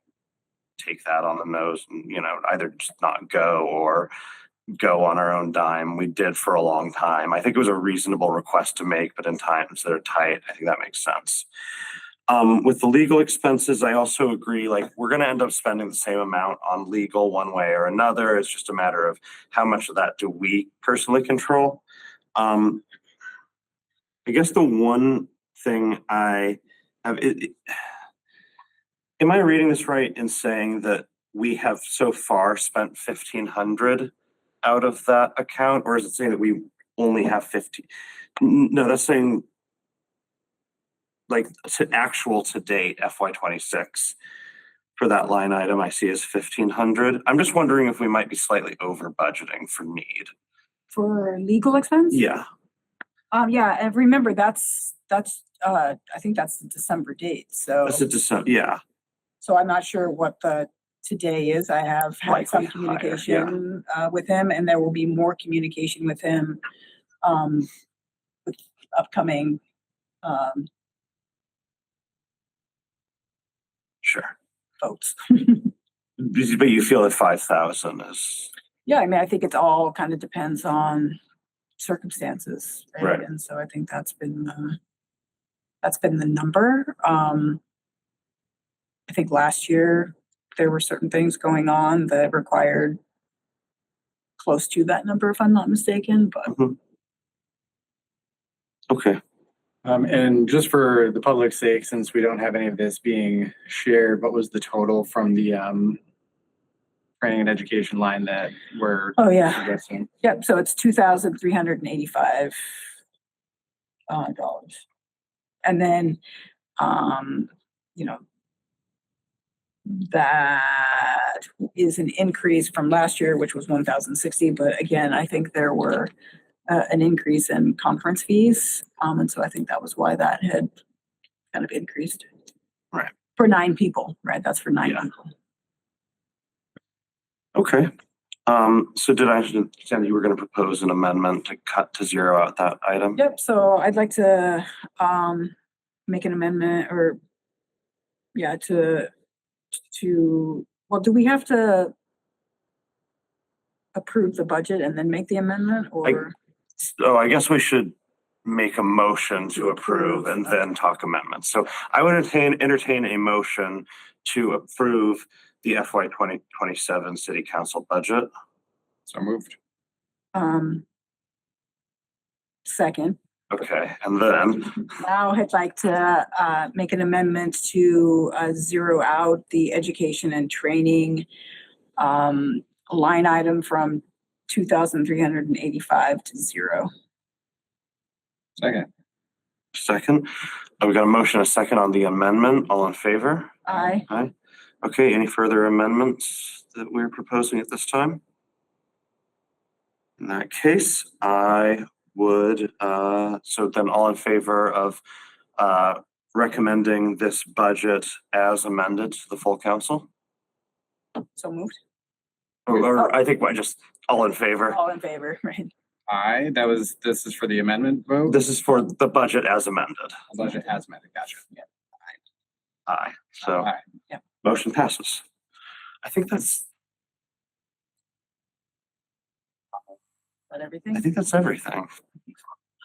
S2: take that on the nose and, either just not go or go on our own dime. We did for a long time. I think it was a reasonable request to make, but in times that are tight, I think that makes sense. With the legal expenses, I also agree, we're going to end up spending the same amount on legal one way or another. It's just a matter of how much of that do we personally control. I guess the one thing I have, am I reading this right in saying that we have so far spent $1,500 out of that account, or is it saying that we only have 50? No, that's saying actual to date FY26 for that line item I see is 1,500. I'm just wondering if we might be slightly over budgeting for need.
S5: For legal expense?
S2: Yeah.
S5: Yeah, and remember that's I think that's the December date. So
S2: that's a December, yeah.
S5: So I'm not sure what the today is. I have had some communication with him, and there will be more communication with him with upcoming
S2: sure
S5: votes.
S2: But you feel that 5,000 is?
S5: Yeah, I mean, I think it all kind of depends on circumstances, right? And so I think that's been the number. I think last year there were certain things going on that required close to that number, if I'm not mistaken, but.
S2: Okay.
S3: And just for the public's sake, since we don't have any of this being shared, what was the total from the training and education line that we're addressing?
S5: Yep. So it's $2,385. And then you know, that is an increase from last year, which was 1,060. But again, I think there were an increase in conference fees. And so I think that was why that had kind of increased.
S2: Right.
S5: For 9 people, right? That's for 9
S2: Yeah.
S5: people.
S2: Okay. So did I understand you were going to propose an amendment to cut to zero out that item?
S5: Yep. So I'd like to make an amendment or to well, do we have to approve the budget and then make the amendment or?
S2: So I guess we should make a motion to approve and then talk amendments. So I would entertain a motion to approve the FY 2027 city council budget.
S3: So moved.
S5: Second.
S2: Okay, and then
S5: Now I'd like to make an amendment to zero out the education and training line item from 2,385 to 0.
S3: Second.
S2: we got a motion, a second on the amendment. All in favor?
S5: Aye.
S2: Aye. Okay, any further amendments that we're proposing at this time? In that case, I would, so then all in favor of recommending this budget as amended to the full council?
S5: So moved.
S2: Or I think just all in favor.
S5: All in favor, right?
S3: Aye, this is for the amendment vote?
S2: This is for the budget as amended.
S3: Budget as amended, gotcha. Yeah.
S2: Aye, so
S3: Aye.
S2: motion passes. I think that's
S5: Everything?
S2: I think that's everything.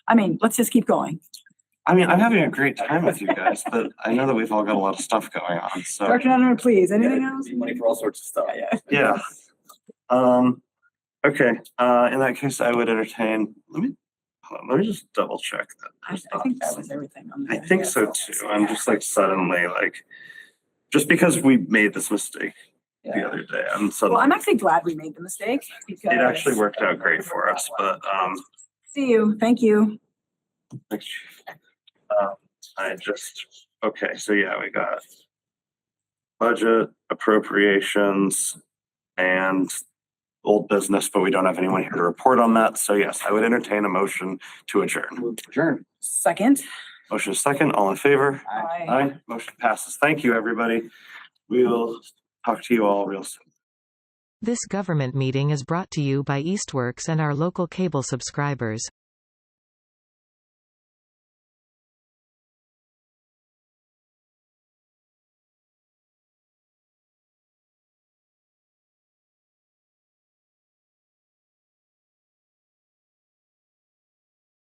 S5: I mean, let's just keep going.
S2: I mean, I'm having a great time with you guys, but I know that we've all got a lot of stuff going on, so.
S5: Dr. Donovan, please, anything else?
S7: Money for all sorts of stuff.
S2: Yeah. Okay, in that case, I would entertain, hold on, let me just double check that.
S5: I think that was everything. On
S2: I
S5: the
S2: think so too. I'm just like suddenly like, just because we made this mistake the
S5: Yeah.
S2: other day, I'm
S5: Well,
S2: suddenly,
S5: I'm actually glad we made the mistake because.
S2: it actually worked out great for us, but,
S5: See you. Thank you.
S2: okay, so yeah, we got budget, appropriations, and old business, but we don't have anyone here to report on that. So yes, I would entertain a motion to adjourn.
S3: Adjourn.
S5: Second.
S2: Motion is second, all in favor?
S5: Aye.
S2: Aye, motion passes. Thank you, everybody. We'll talk to you all real soon.
S1: This government meeting is brought to you by Eastworks and our local cable subscribers.